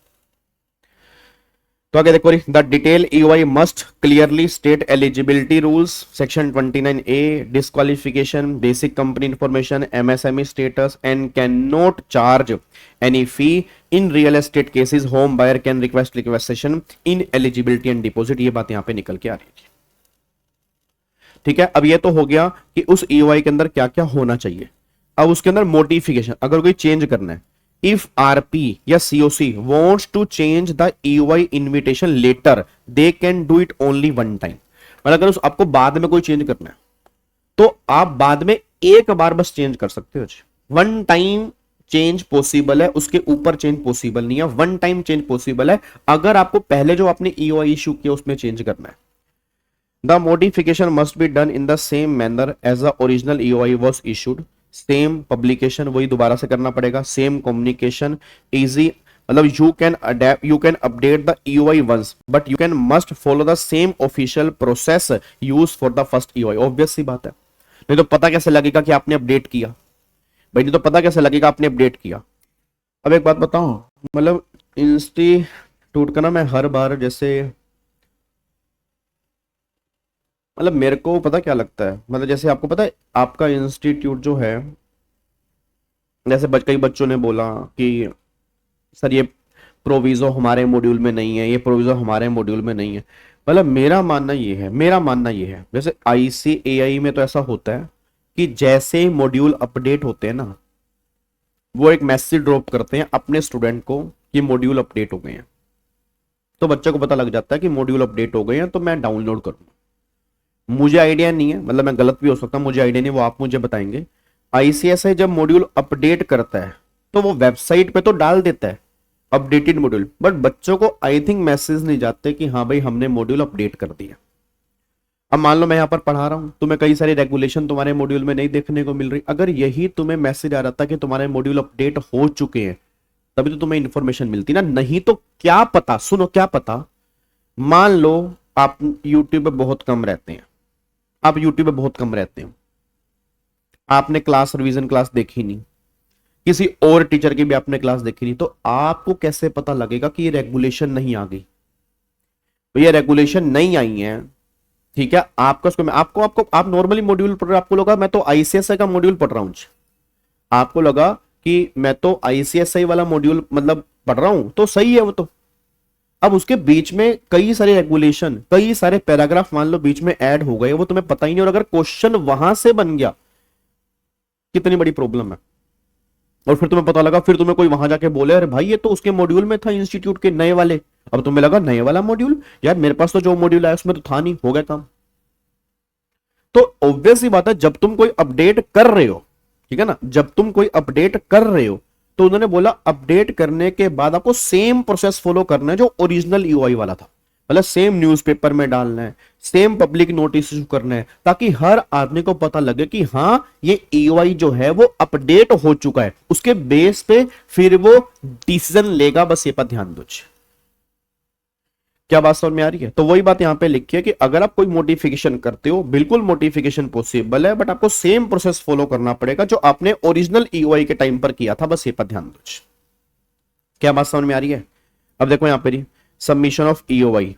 तो आगे देखो, the detail EOI must clearly state eligibility rules, section 29A disqualification, basic company information, MSME status and can not charge any fee in real estate cases, home buyer can request requisition in eligibility and deposit. ये बात यहां पे निकल के आ रही थी, ठीक है। अब ये तो हो गया कि उस ईओआई के अंदर क्या क्या होना चाहिए। अब उसके अंदर मॉडिफिकेशन, अगर कोई चेंज करना है, इफ आरपी या COC wants to change the EOI invitation letter they can do it only one time, मतलब अगर उस आपको बाद में कोई चेंज करना है तो आप बाद में एक बार बस चेंज कर सकते हो। वन टाइम चेंज पॉसिबल है, उसके ऊपर चेंज पॉसिबल नहीं है, वन टाइम चेंज पॉसिबल है अगर आपको पहले जो आपने ईओआई इशू किया उसमें चेंज करना है। The modification must be done in the same manner as the original EOI was issued. Same publication वही दोबारा से करना पड़ेगा, same communication, easy, मतलब you can adapt, you can update the EOI once, but you can must follow the same official process used for the first EOI. Obvious सी बात है, नहीं तो पता कैसे लगेगा कि आपने अपडेट किया भाई, नहीं तो पता कैसे लगेगा आपने अपडेट किया। अब एक बात बताऊं, मतलब इंस्टीट्यूट का ना मैं हर बार जैसे, मतलब मेरे को पता क्या लगता है, मतलब जैसे आपको पता है आपका इंस्टीट्यूट जो है, जैसे कई बच्चों ने बोला कि सर ये प्रोविजो हमारे मॉड्यूल में नहीं है, ये प्रोविजो हमारे मॉड्यूल में नहीं है। मतलब मेरा मानना ये है जैसे ICAI में तो ऐसा होता है कि जैसे मॉड्यूल अपडेट होते हैं ना, वो एक मैसेज ड्रॉप करते हैं अपने स्टूडेंट को कि मॉड्यूल अपडेट हो गए हैं, तो बच्चे को पता लग जाता है कि मॉड्यूल अपडेट हो गए हैं तो मैं डाउनलोड करूँ। मुझे आइडिया नहीं है, मतलब मैं गलत भी हो सकता हूं, मुझे आइडिया नहीं, वो आप मुझे बताएंगे। ICSI जब मॉड्यूल अपडेट करता है तो वो वेबसाइट पे तो डाल देता है अपडेटेड मॉड्यूल, बट बच्चों को आई थिंक मैसेज नहीं जाते कि हाँ भाई हमने मॉड्यूल अपडेट कर दिया। अब मान लो मैं यहाँ पर पढ़ा रहा हूं, तुम्हें कई सारी रेगुलेशन तुम्हारे मॉड्यूल में नहीं देखने को मिल रही, अगर यही तुम्हें मैसेज आ रहा था कि तुम्हारे मॉड्यूल अपडेट हो चुके हैं तभी तो तुम्हें इंफॉर्मेशन मिलती ना, नहीं तो क्या पता, सुनो क्या पता, मान लो आप यूट्यूब पे बहुत कम रहते हैं, आप यूट्यूब पे बहुत कम रहते हैं, आपने क्लास रिवीजन क्लास देखी नहीं, किसी और टीचर की भी आपने क्लास देखी नहीं, तो आपको कैसे पता लगेगा कि ये रेगुलेशन नहीं आ गई। तो ये रेगुलेशन नहीं आई है, ठीक है, आपका उसको आपको आपको आप नॉर्मली मॉड्यूल पढ़ रहे हो, आपको लगा मैं तो ICSI का मॉड्यूल पढ़ रहा हूं, आपको लगा कि मैं तो ICSI वाला मॉड्यूल मतलब पढ़ रहा हूं तो सही है वो तो। अब उसके बीच में कई सारे रेगुलेशन, कई सारे पैराग्राफ मान लो बीच में ऐड हो गए, वो तुम्हें पता ही नहीं, और अगर क्वेश्चन वहां से बन गया कितनी बड़ी प्रॉब्लम है। और फिर तुम्हें पता लगा, फिर तुम्हें कोई वहां जाके बोले अरे भाई ये तो उसके मॉड्यूल में था इंस्टीट्यूट के नए वाले, अब तुम्हें लगा नए वाला मॉड्यूल, यार मेरे पास तो जो मॉड्यूल आया उसमें तो था नहीं, हो गया काम। तो ऑब्वियस ही बात है, जब तुम कोई अपडेट कर रहे हो, ठीक है ना, जब तुम कोई अपडेट कर रहे हो तो उन्होंने बोला अपडेट करने के बाद आपको सेम प्रोसेस फॉलो करना है जो ओरिजिनल यूआई वाला था, मतलब सेम न्यूज़पेपर में डालना है, सेम पब्लिक नोटिस इशू करना है, ताकि हर आदमी को पता लगे कि हाँ ये ईओआई जो है वो अपडेट हो चुका है, उसके बेस पे फिर वो डिसीजन लेगा। बस ये पर ध्यान दो। क्या बात समझ में आ रही है? तो वही बात यहां पे लिखी है कि अगर आप कोई मॉडिफिकेशन करते हो, बिल्कुल मॉडिफिकेशन पॉसिबल है, बट आपको सेम प्रोसेस फॉलो करना पड़ेगा जो आपने ओरिजिनल ईओआई के टाइम पर किया था। बस ये पर ध्यान दो। क्या बात समझ में आ रही है? अब देखो यहां पे सबमिशन ऑफ ईओआई,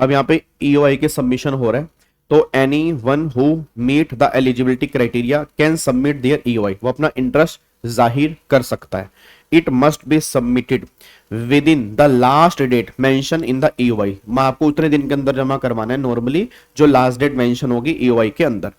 अब यहां पे ईओआई के सबमिशन हो रहा है, तो any one who meet the eligibility criteria can submit their EOI, वो अपना इंटरेस्ट जाहिर कर सकता है। It must be submitted within the last date mention in the EOI, मैं आपको उतने दिन के अंदर जमा करवाना है नॉर्मली, जो लास्ट डेट मेंशन होगी ईओआई के अंदर।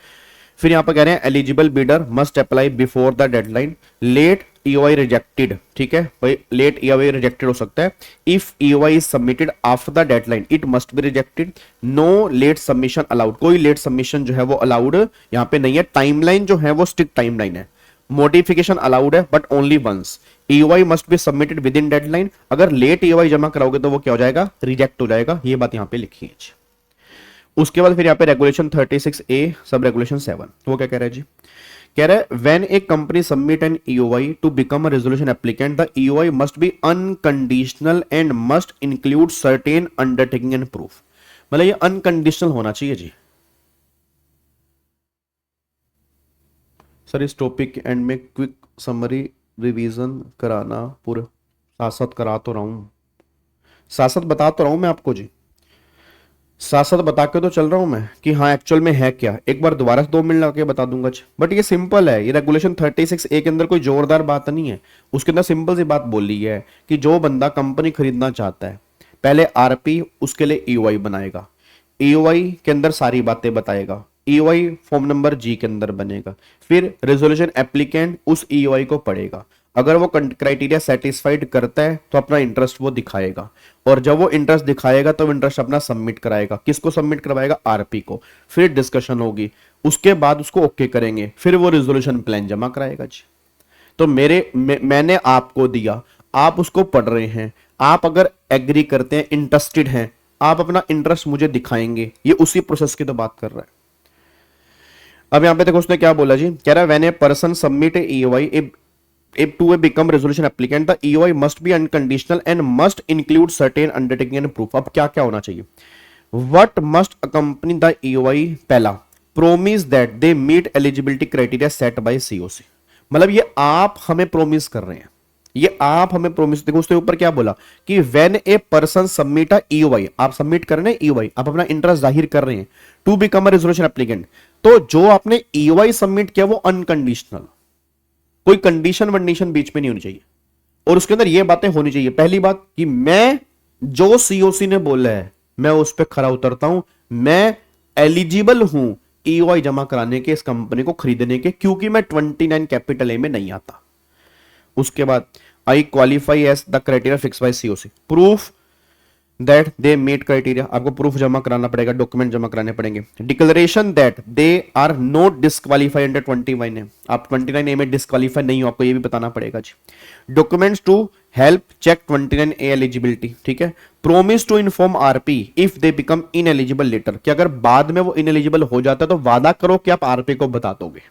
फिर यहां पर कह रहे हैं eligible bidder must apply before the deadline, late EOI rejected, ठीक है भाई, लेट ईओआई रिजेक्टेड हो सकता है। If EOI is submitted after the deadline it must be rejected, no late submission allowed, कोई लेट सबमिशन जो है वो अलाउड यहां पे नहीं है। टाइमलाइन जो है वो स्ट्रिक्ट टाइमलाइन है, मॉडिफिकेशन अलाउड है but only once, EOI must be submitted within deadline, अगर लेट ईओआई जमा कराओगे तो वो क्या हो जाएगा, रिजेक्ट हो जाएगा। ये बात यहां पे लिखी है। उसके बाद फिर यहाँ पे रेगुलेशन 36A सब रेगुलेशन 7, वो क्या कह रहा है जी, कह रहा है when a company submit an EOI to become a resolution applicant the EOI must be unconditional and must include certain undertaking and proof, मतलब ये अनकंडीशनल होना चाहिए जी। सर इस टॉपिक एंड में क्विक समरी रिवीजन कराना, पूरा साथ साथ करा तो रहा हूं, साथ साथ बता तो रहा हूं मैं आपको जी, साथ साथ बता के तो चल रहा हूं मैं कि हाँ एक्चुअल में है क्या, एक बार दोबारा से 2 मिनट लगा के बता दूंगा। बट ये सिंपल है, ये रेगुलेशन 36A के अंदर कोई जोरदार बात नहीं है, उसके अंदर सिंपल सी बात बोली है कि जो बंदा कंपनी खरीदना चाहता है पहले आरपी उसके लिए ईओआई बनाएगा, ईओआई के अंदर सारी बातें बताएगा, ईओआई फॉर्म नंबर जी के अंदर बनेगा, फिर रेजोल्यूशन एप्लीकेंट उस ईओआई को पढ़ेगा, अगर वो क्राइटेरिया सेटिस्फाइड करता है तो अपना इंटरेस्ट वो दिखाएगा, और जब वो इंटरेस्ट दिखाएगा तो इंटरेस्ट अपना सबमिट कराएगा, किसको सबमिट करवाएगा, आरपी को, फिर डिस्कशन होगी, उसके बाद उसको ओके करेंगे, फिर वो रिजोल्यूशन प्लान जमा कराएगा जी। तो मैंने आपको दिया, आप उसको पढ़ रहे हैं, आप अगर एग्री करते हैं, इंटरेस्टेड हैं, आप अपना इंटरेस्ट मुझे दिखाएंगे, ये उसी प्रोसेस की तो बात कर रहा है। अब यहां पे देखो उसने क्या बोला जी, कह रहा है when a person submit A EOI to a become resolution applicant the EOI must be unconditional and must include certain undertaking and proof। अब क्या क्या होना चाहिए, what must accompany the EOI, पहला promise that they meet eligibility criteria set by COC, मतलब ये आप हमें प्रोमिस कर रहे हैं, ये आप हमें प्रोमिस, देखो उसके ऊपर क्या बोला कि when a person submit a EOI, आप सबमिट कर रहे हैं ईओआई, आप अपना इंटरेस्ट जाहिर कर रहे हैं to become a resolution applicant, तो जो आपने ईओआई सबमिट किया वो अनकंडीशनल, कोई कंडीशन वंडीशन बीच में नहीं होनी चाहिए, और उसके अंदर ये बातें होनी चाहिए। पहली बात कि मैं जो सीओसी ने बोला है मैं उस पर खरा उतरता हूं, मैं एलिजिबल हूं ईओआई जमा कराने के, इस कंपनी को खरीदने के, क्योंकि मैं 29 कैपिटल ए में नहीं आता। उसके बाद I qualify as the criteria fix by COC, proof that they meet criteria, आपको प्रूफ जमा कराना पड़ेगा, डॉक्यूमेंट जमा कराने पड़ेंगे। Declaration that they are not disqualify under 21 है, आप 29A में डिस्क्वालीफाई नहीं हो, आपको ये भी बताना पड़ेगा जी। Documents to help check 29A eligibility, ठीक है। Promise to inform RP if they become ineligible later, कि अगर बाद में वो इनएलिजिबल हो जाता है तो वादा करो कि आप आरपी को बता दोगे।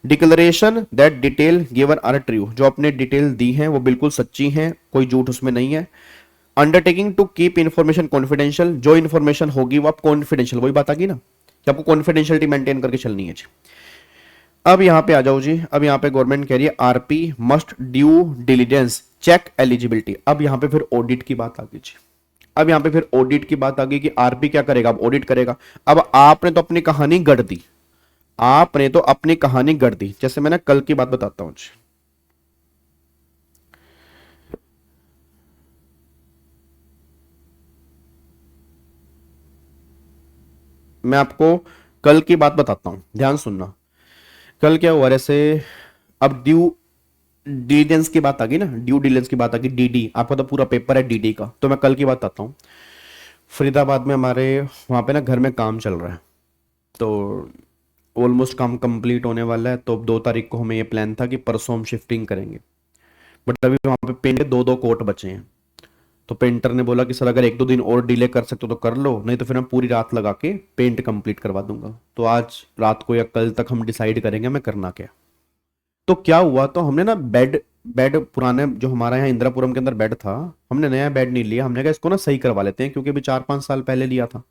Declaration that detail given are true, जो आपने डिटेल दी है वो बिल्कुल सच्ची है, कोई झूठ उसमें नहीं है। Undertaking to keep information confidential, जो इंफॉर्मेशन होगी वो आप कॉन्फिडेंशियल, वही बात आ गई ना कि आपको कॉन्फिडेंशियलिटी मेंटेन करके चलनी है जी। अब यहां पे आ जाओ जी, अब यहां पे गवर्नमेंट कह रही है RP must due diligence check eligibility, अब यहां पे फिर ऑडिट की बात आ गई जी, अब यहां पे फिर ऑडिट की बात आ गई कि आरपी क्या करेगा, अब ऑडिट करेगा। अब आपने तो अपनी कहानी गढ़ दी, आपने तो अपनी कहानी गढ़ दी, जैसे मैंने कल की बात बताता हूं जी, मैं आपको कल की बात बताता हूं, ध्यान सुनना। कल क्या हुआ, ऐसे अब ड्यू डिलीजेंस की बात आ गई ना, ड्यू डिलीजेंस की बात आ गई, डीडी, आपका तो पूरा पेपर है डीडी का। तो मैं कल की बात आता हूँ। फरीदाबाद में हमारे वहाँ पे ना घर में काम चल रहा है, तो ऑलमोस्ट काम कंप्लीट होने वाला है। तो 2 तारीख को हमें ये प्लान था कि परसों हम शिफ्टिंग करेंगे, बट अभी वहाँ पे पेंट के 2-2 कोट बचे हैं। तो पेंटर ने बोला कि सर अगर 1-2 दिन और डिले कर सकते हो तो कर लो, नहीं तो फिर मैं पूरी रात लगा के पेंट कंप्लीट करवा दूंगा। तो आज रात को या कल तक हम डिसाइड करेंगे मैं करना क्या। तो क्या हुआ, तो हमने ना बेड बेड पुराने जो हमारा यहाँ इंदिरापुरम के अंदर बेड था, हमने नया बेड नहीं लिया। हमने कहा इसको ना सही करवा लेते हैं, क्योंकि अभी 4-5 साल पहले लिया था।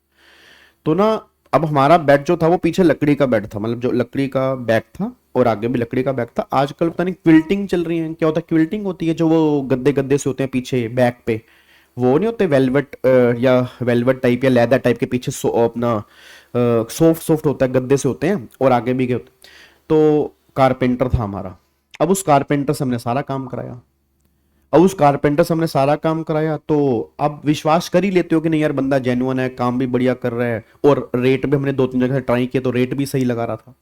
तो ना अब हमारा बेड जो था वो पीछे लकड़ी का बेड था, मतलब जो लकड़ी का बैग था और आगे भी लकड़ी का बैग था। आजकल पता नहीं क्विल्टिंग चल रही है, क्या होता है क्विल्टिंग होती है, जो वो गद्दे गद्दे से होते हैं पीछे बैक पे, वो नहीं होते वेलवेट या वेलवेट टाइप या लेदर टाइप के पीछे अपना सॉफ्ट सॉफ्ट होता है, गद्दे से होते हैं और आगे भी के होते हैं। तो कारपेंटर था हमारा। अब उस कारपेंटर से हमने सारा काम कराया। तो अब विश्वास कर ही लेते हो कि नहीं यार बंदा जेन्युइन है, काम भी बढ़िया कर रहा है, और रेट भी हमने 2-3 जगह ट्राई किया तो रेट भी सही लगा रहा था।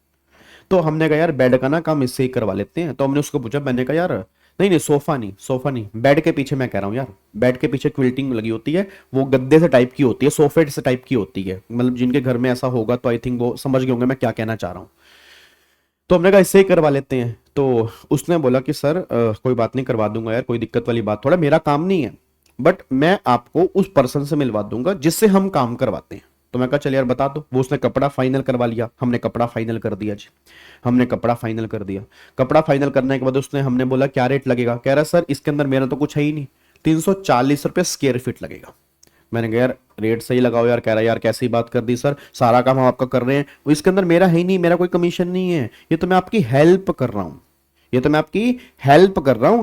तो हमने कहा यार बेड का ना काम इससे ही करवा लेते हैं। तो हमने उसको पूछा, मैंने कहा यार नहीं नहीं सोफा नहीं, बेड के पीछे, मैं कह रहा हूँ यार बेड के पीछे क्विल्टिंग लगी होती है, वो गद्दे से टाइप की होती है, सोफे से टाइप की होती है, मतलब जिनके घर में ऐसा होगा तो आई थिंक वो समझ गए होंगे मैं क्या कहना चाह रहा हूँ। तो हमने कहा इससे ही करवा लेते हैं। तो उसने बोला कि सर कोई बात नहीं, करवा दूंगा यार, कोई दिक्कत वाली बात थोड़ा, मेरा काम नहीं है, बट मैं आपको उस पर्सन से मिलवा दूंगा जिससे हम काम करवाते हैं। तो मैं कहा चल यार बता दो। वो उसने कपड़ा फाइनल करवा लिया, हमने कपड़ा फाइनल कर दिया जी, हमने कपड़ा फाइनल कर दिया। कपड़ा फाइनल करने के बाद उसने, हमने बोला क्या रेट लगेगा, कह रहा सर इसके अंदर मेरा तो कुछ है ही नहीं, 340 रुपये स्क्वायर फीट लगेगा। मैंने कहा यार रेट सही लगाओ यार। कह रहा यार कैसी बात कर दी सर, सारा काम हम आपका कर रहे हैं, वो इसके अंदर मेरा है ही नहीं, मेरा कोई कमीशन नहीं है, ये तो मैं आपकी हेल्प कर रहा हूँ,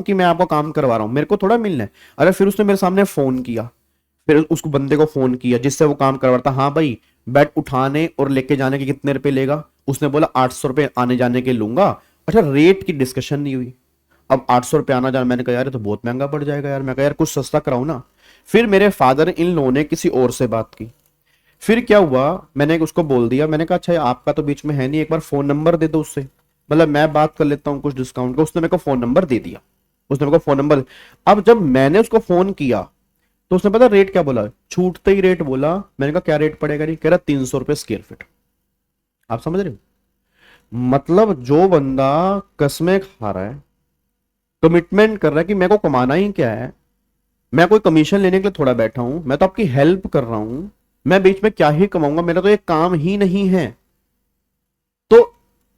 कि मैं आपको काम करवा रहा हूँ, मेरे को थोड़ा मिलना है। अरे फिर उसने मेरे सामने फोन किया, फिर उसको बंदे को फोन किया जिससे वो काम करवाता, हाँ भाई बेड उठाने और लेके जाने के कितने रुपए लेगा। उसने बोला 800 रुपये आने जाने के लूंगा। अच्छा रेट की डिस्कशन नहीं हुई। अब 800 रुपये आना जाना, मैंने कहा यार ये तो बहुत महंगा पड़ जाएगा यार। मैं कहा यार कुछ सस्ता कराओ ना। फिर मेरे फादर इन लोगों ने किसी और से बात की। फिर क्या हुआ, मैंने उसको बोल दिया, मैंने कहा अच्छा आपका तो बीच में है नहीं, एक बार फोन नंबर दे दो उससे, मतलब मैं बात कर लेता हूँ कुछ डिस्काउंट का। उसने मेरे को फोन नंबर दे दिया, उसने मेरे को फोन नंबर। अब जब मैंने उसको फोन किया तो उसने पता रेट क्या बोला, छूटते ही रेट बोला। मैंने कहा क्या रेट पड़ेगा, नहीं कह रहा 300 रुपये स्क्वायर फीट। आप समझ रहे हो, मतलब जो बंदा कसमें खा रहा है, कमिटमेंट कर रहा है कि मेरे को कमाना ही क्या है, मैं कोई कमीशन लेने के लिए थोड़ा बैठा हूं, मैं तो आपकी हेल्प कर रहा हूं, मैं बीच में क्या ही कमाऊंगा, मेरा तो एक काम ही नहीं है। तो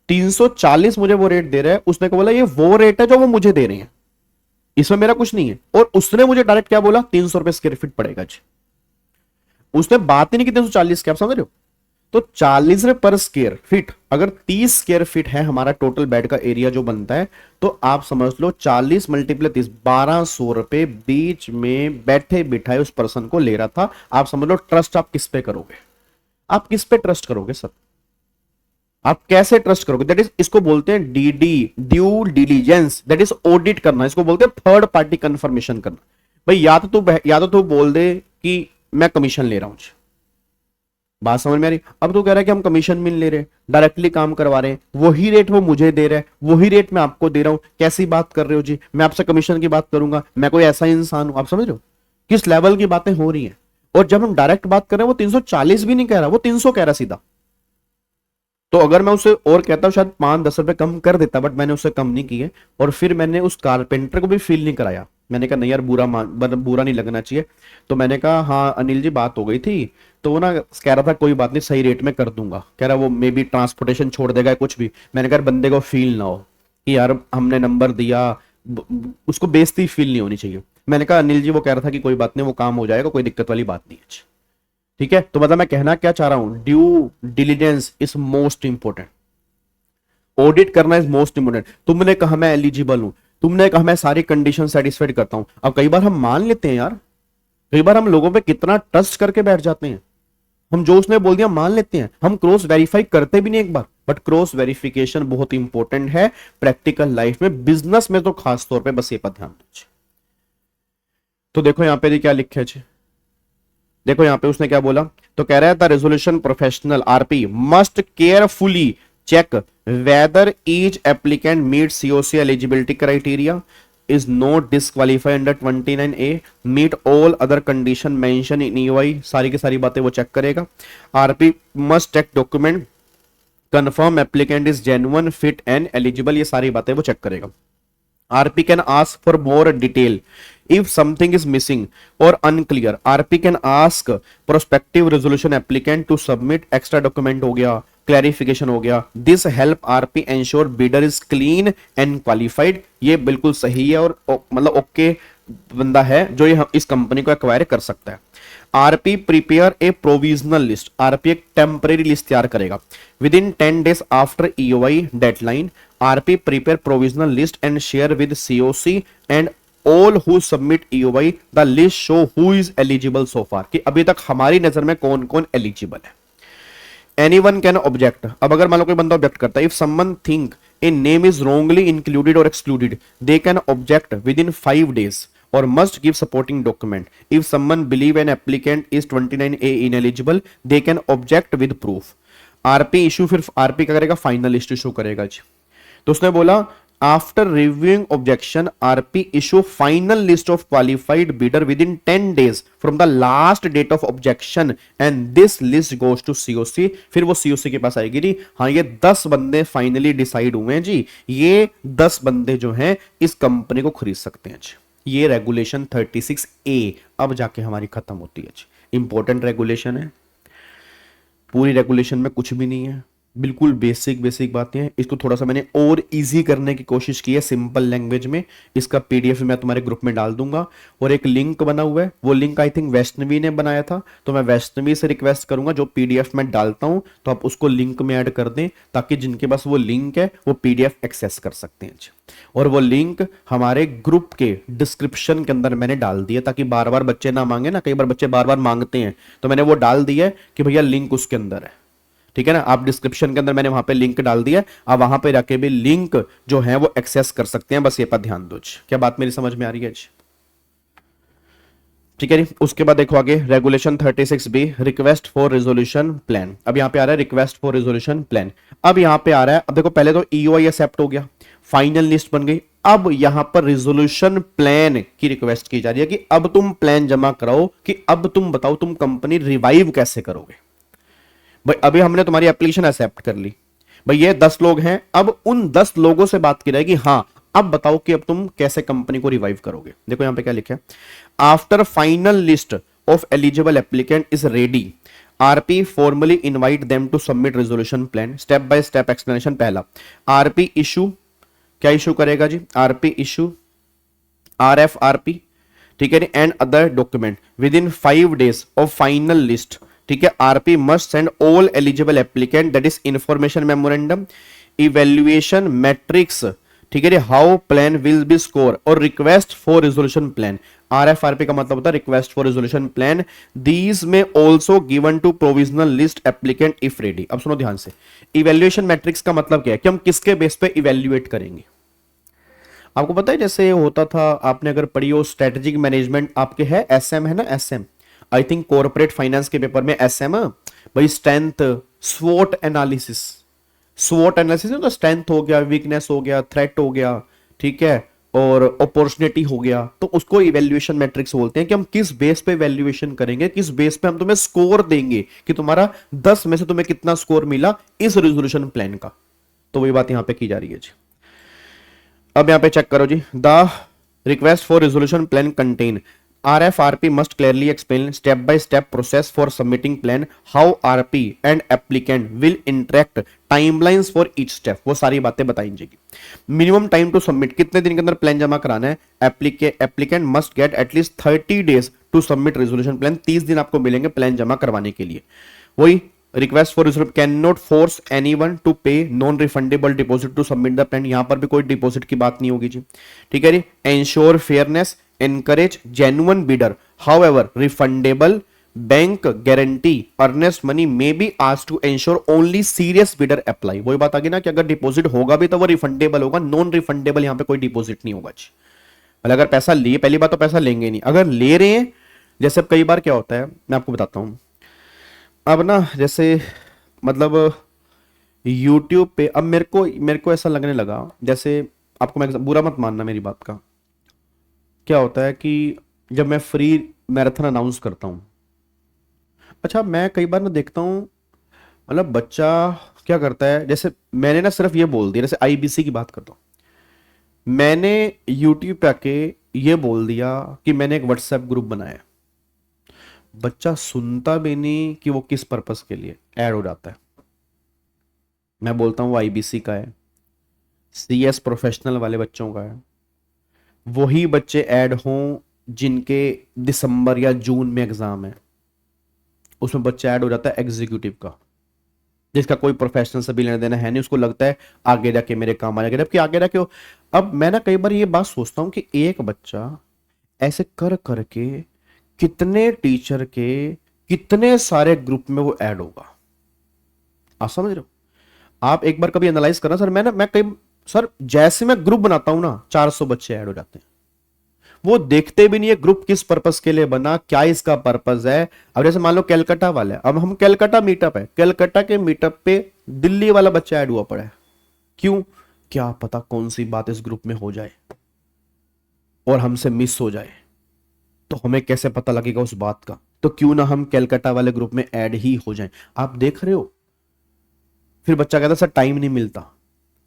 340 मुझे वो रेट दे रहा है। उसने को बोला ये वो रेट है जो वो मुझे दे रहे हैं, इसमें मेरा कुछ नहीं है। और उसने मुझे डायरेक्ट क्या बोला, 300 रुपए स्क्वायर फीट पड़ेगा जी। उसने बात ही नहीं की 340 की। आप समझ रहे हो, तो 40 रुपए पर स्क्वायर फीट, अगर 30 स्क्वायर फीट है हमारा टोटल बेड का एरिया जो बनता है, तो आप समझ लो 40 मल्टीप्लाई 30, 1200 रुपए बीच में बैठे बिठाए उस पर्सन को ले रहा था। आप समझ लो ट्रस्ट आप किस पे करोगे, आप किस पे ट्रस्ट करोगे सर, आप कैसे ट्रस्ट करोगे। दैट इज, इसको बोलते हैं DD, due diligence, that is audit करना, इसको बोलते हैं थर्ड पार्टी कंफर्मेशन करना। भाई या तो तू बोल दे कि मैं कमीशन ले रहा हूं, बात समझ में आ रही। अब तो कह रहा है कि हम कमीशन मिल ले रहे, डायरेक्टली काम करवा रहे हैं, वही रेट वो मुझे दे रहा है, वही रेट मैं आपको दे रहा हूं। कैसी बात कर रहे हो जी, मैं आपसे कमीशन की बात करूंगा, मैं कोई ऐसा इंसान हूं। आप समझ रहे हो किस लेवल की बातें हो रही हैं। और जब हम डायरेक्ट बात कर रहे हैं, वो 340 भी नहीं कह रहा, वो 300 कह रहा सीधा। तो अगर मैं उसे और कहता हूं शायद 5-10 रुपए कम कर देता, बट मैंने उससे कम नहीं किए। और फिर मैंने उस कारपेंटर को भी फील नहीं कराया। मैंने कहा नहीं यार बुरा नहीं लगना चाहिए। तो मैंने कहा हाँ अनिल जी बात हो गई थी, तो वो ना कह रहा था कोई बात नहीं सही रेट में कर दूंगा, कह रहा वो मे बी ट्रांसपोर्टेशन छोड़ देगा कुछ भी। मैंने कहा बंदे को फील ना हो कि यार हमने नंबर दिया, उसको बेइज्जती फील नहीं होनी चाहिए। मैंने कहा अनिल जी वो कह रहा था कि कोई बात नहीं वो काम हो जाएगा, कोई दिक्कत वाली बात नहीं है। ठीक है, तो मतलब मैं कहना क्या चाह रहा हूं, due diligence is most important, audit करना इज मोस्ट इंपोर्टेंट। तुमने कहा मैं एलिजिबल हूं, तुमने कहा मैं सारी कंडीशन सेटिस्फाइड करता हूं। अब कई बार हम मान लेते हैं यार, कई बार हम लोगों पे कितना ट्रस्ट करके बैठ जाते हैं, हम जो उसने बोल दिया मान लेते हैं, हम क्रॉस वेरीफाई करते भी नहीं एक बार। बट क्रॉस वेरिफिकेशन बहुत इंपॉर्टेंट है प्रैक्टिकल लाइफ में, बिजनेस में तो खास तौर पे, बस ये पर ध्यान दीजिए। तो देखो यहां पे क्या लिखा है, देखो यहां पे उसने क्या बोला, तो कह रहा है the resolution professional RP must carefully check whether each applicant meets COC eligibility criteria, is not disqualified under 29A, meet all other condition mentioned in EOI, सारी की सारी बातें वो चेक करेगा। RP must check document, confirm applicant is genuine, fit and eligible, ये सारी बातें वो चेक करेगा। RP can ask for more detail if something is missing or unclear. RP can ask prospective resolution applicant to submit extra document, हो गया, clarification हो गया। This help RP ensure bidder is clean and qualified। ये बिल्कुल सही है और मतलब ओके बंदा है जो ये इस कंपनी को एक्वायर कर सकता है। RP prepare a provisional list, RP एक टेम्परेरी लिस्ट तैयार करेगा। Within 10 days after EOI deadline, RP prepare provisional list and share with COC and all who submit EOI the list show who is eligible so far, कि अभी तक हमारी नजर में कौन कौन एलिजिबल है। एनीवन कैन ऑब्जेक्ट, अब अगर मान लो कोई बंदा ऑब्जेक्ट करता है, if someone think a name is wrongly included और excluded, they can object within 5 days or must give supporting document. If someone believe an applicant is 29A ineligible, they can object with proof. RP issue, फिर RP क्या करेगा, final list issue करेगा जी। तो उसने बोला after reviewing objection RP issue final list of qualified bidder within 10 days from the last date of objection and this list goes to COC। फिर वो COC के पास आएगी जी, हाँ ये 10 बंदे फाइनली डिसाइड हुए हैं जी, ये 10 बंदे जो हैं इस कंपनी को खरीद सकते हैं जी। ये रेगुलेशन 36A अब जाके हमारी खत्म होती है। इंपॉर्टेंट रेगुलेशन है, पूरी रेगुलेशन में कुछ भी नहीं है, बिल्कुल बेसिक बेसिक बातें हैं। इसको थोड़ा सा मैंने और इजी करने की कोशिश की है सिंपल लैंग्वेज में। इसका PDF मैं तुम्हारे ग्रुप में डाल दूंगा और एक लिंक बना हुआ है, वो लिंक आई थिंक वैष्णवी ने बनाया था, तो मैं वैष्णवी से रिक्वेस्ट करूंगा जो PDF में डालता हूं तो आप उसको लिंक में ऐड कर दें, ताकि जिनके पास वो लिंक है वो PDF एक्सेस कर सकते हैं। और वो लिंक हमारे ग्रुप के डिस्क्रिप्शन के अंदर मैंने डाल दिया, ताकि बार बार बच्चे ना मांगे ना, कई बार बच्चे बार बार मांगते हैं, तो मैंने वो डाल दिया है कि भैया लिंक उसके अंदर है, ठीक है ना। आप डिस्क्रिप्शन के अंदर मैंने वहां पे लिंक डाल दिया, आप वहां पे जाके भी लिंक जो है वो एक्सेस कर सकते हैं। बस ये पर ध्यान दो, क्या बात मेरी समझ में आ रही है? ठीक है। उसके बाद देखो आगे regulation 36B request for resolution plan. अब यहां पे आ रहा है रिक्वेस्ट फॉर रेजोल्यूशन प्लान। अब यहां पे आ रहा है, अब देखो पहले तो EOI एक्सेप्ट हो गया, फाइनल लिस्ट बन गई, अब यहां पर रेजोल्यूशन प्लान की रिक्वेस्ट की जा रही है कि अब तुम प्लान जमा कराओ, कि अब तुम बताओ तुम कंपनी रिवाइव कैसे करोगे। भाई अभी हमने तुम्हारी एप्लीकेशन एक्सेप्ट कर ली, भाई ये 10 लोग हैं, अब उन 10 लोगों से बात की जाएगी, हाँ अब बताओ कि अब तुम कैसे कंपनी को रिवाइव करोगे। देखो यहां पे क्या लिखा है, after final list of eligible applicant is ready, RP formally invite them to submit resolution plan. Step by step explanation. पहला, RP इशू, क्या इशू करेगा जी, RP इशू RFRP, ठीक है, and other document within 5 days of final list, ठीक है। RP must send all eligible applicant that is information memorandum, evaluation matrix, ठीक है, how plan will be score और request for resolution plan. RFRP का मतलब होता है request for resolution plan. These may also given to provisional list applicant if ready. अब सुनो ध्यान से, इवेल्युएशन मैट्रिक्स का मतलब क्या है, कि हम किसके बेस पे इवेल्युएट करेंगे। आपको पता है जैसे होता था, आपने अगर पढ़ी हो स्ट्रेटेजिक मैनेजमेंट, आपके है SM है ना, SM I think corporate finance के पेपर में SM भाई, स्ट्रेंथ स्वॉट एनालिसिस, स्वॉट एनालिसिस तो स्ट्रेंथ हो गया, वीकनेस हो गया, थ्रेट हो गया, ठीक है, और अपॉर्चुनिटी हो गया, तो उसको इवैल्यूएशन मैट्रिक्स बोलते हैं कि हम किस बेस पे इवैल्यूएशन करेंगे, किस बेस पे हम तुम्हें स्कोर देंगे कि तुम्हारा 10 में से तुम्हें कितना स्कोर मिला इस रेजोल्यूशन प्लान का। तो वही बात यहां पे की जा रही है जी। अब यहां पे चेक करो जी, the request for resolution plan contain RFRP must clearly explain step by step process for submitting plan, how RP and applicant will interact, timelines for each step, वो सारी बातें बताई जाएगी। मिनिमम टाइम टू सबमिट, कितने दिन के अंदर plan जमा कराना है। Applicant must get at least 30 days to submit resolution plan, 30 दिन आपको मिलेंगे प्लान जमा करवाने के लिए। वही request for resolution can not force anyone to pay non refundable deposit to submit the plan, यहां पर भी कोई डिपॉजिट की बात नहीं होगी जी, ठीक है जी। Ensure fairness, encourage genuine bidder, however refundable bank guarantee earnest money may be asked to ensure only serious bidder apply। वही बात आ गई ना कि अगर डिपॉजिट होगा भी तो वो रिफंडेबल होगा, नॉन रिफंडेबल यहां पे कोई डिपॉजिट नहीं होगा जी। मतलब अगर पैसा लिए, पहली बात तो पैसा लेंगे नहीं, अगर ले रहे हैं, जैसे अब कई बार क्या होता है मैं आपको बताता हूं। अब ना जैसे मतलब यूट्यूब पे अब मेरे को ऐसा लगने लगा, जैसे आपको मैं बुरा मत मानना मेरी बात का, क्या होता है कि जब मैं फ्री मैराथन अनाउंस करता हूँ, अच्छा मैं कई बार ना देखता हूँ, मतलब बच्चा क्या करता है, जैसे मैंने ना सिर्फ ये बोल दिया, जैसे आईबीसी की बात करता हूँ, मैंने यूट्यूब पे आके ये बोल दिया कि मैंने एक व्हाट्सएप ग्रुप बनाया, बच्चा सुनता भी नहीं कि वो किस पर्पस के लिए ऐड हो जाता है। मैं बोलता हूँ वो आईबीसी का है, सीएस प्रोफेशनल वाले बच्चों का है, वही बच्चे ऐड हों जिनके दिसंबर या जून में एग्जाम है, उसमें बच्चा ऐड हो जाता है एग्जीक्यूटिव का, जिसका कोई प्रोफेशनल से भी लेना देना है नहीं, उसको लगता है आगे जाके मेरे काम आ जाएगा, जबकि आगे जाके अब मैं ना कई बार ये बात सोचता हूँ कि एक बच्चा ऐसे कर करके कितने टीचर के कितने सारे ग्रुप में वो ऐड होगा, आप समझ रहे हो? आप एक बार कभी एनालाइज करना सर, मैं कई सर जैसे मैं ग्रुप बनाता हूं ना 400 बच्चे ऐड हो जाते हैं, वो देखते भी नहीं है ग्रुप किस पर्पस के लिए बना, क्या इसका पर्पस है। अब जैसे मान लो कैलकाटा वाला है, अब हम कैलकाटा मीटअप है, कैलकाटा के मीटअप पे दिल्ली वाला बच्चा ऐड हुआ पड़ा है, क्यों? क्या पता कौन सी बात इस ग्रुप में हो जाए और हमसे मिस हो जाए, तो हमें कैसे पता लगेगा उस बात का, तो क्यों ना हम कैलकाटा वाले ग्रुप में ऐड ही हो जाएं। आप देख रहे हो, फिर बच्चा कहता सर टाइम नहीं मिलता।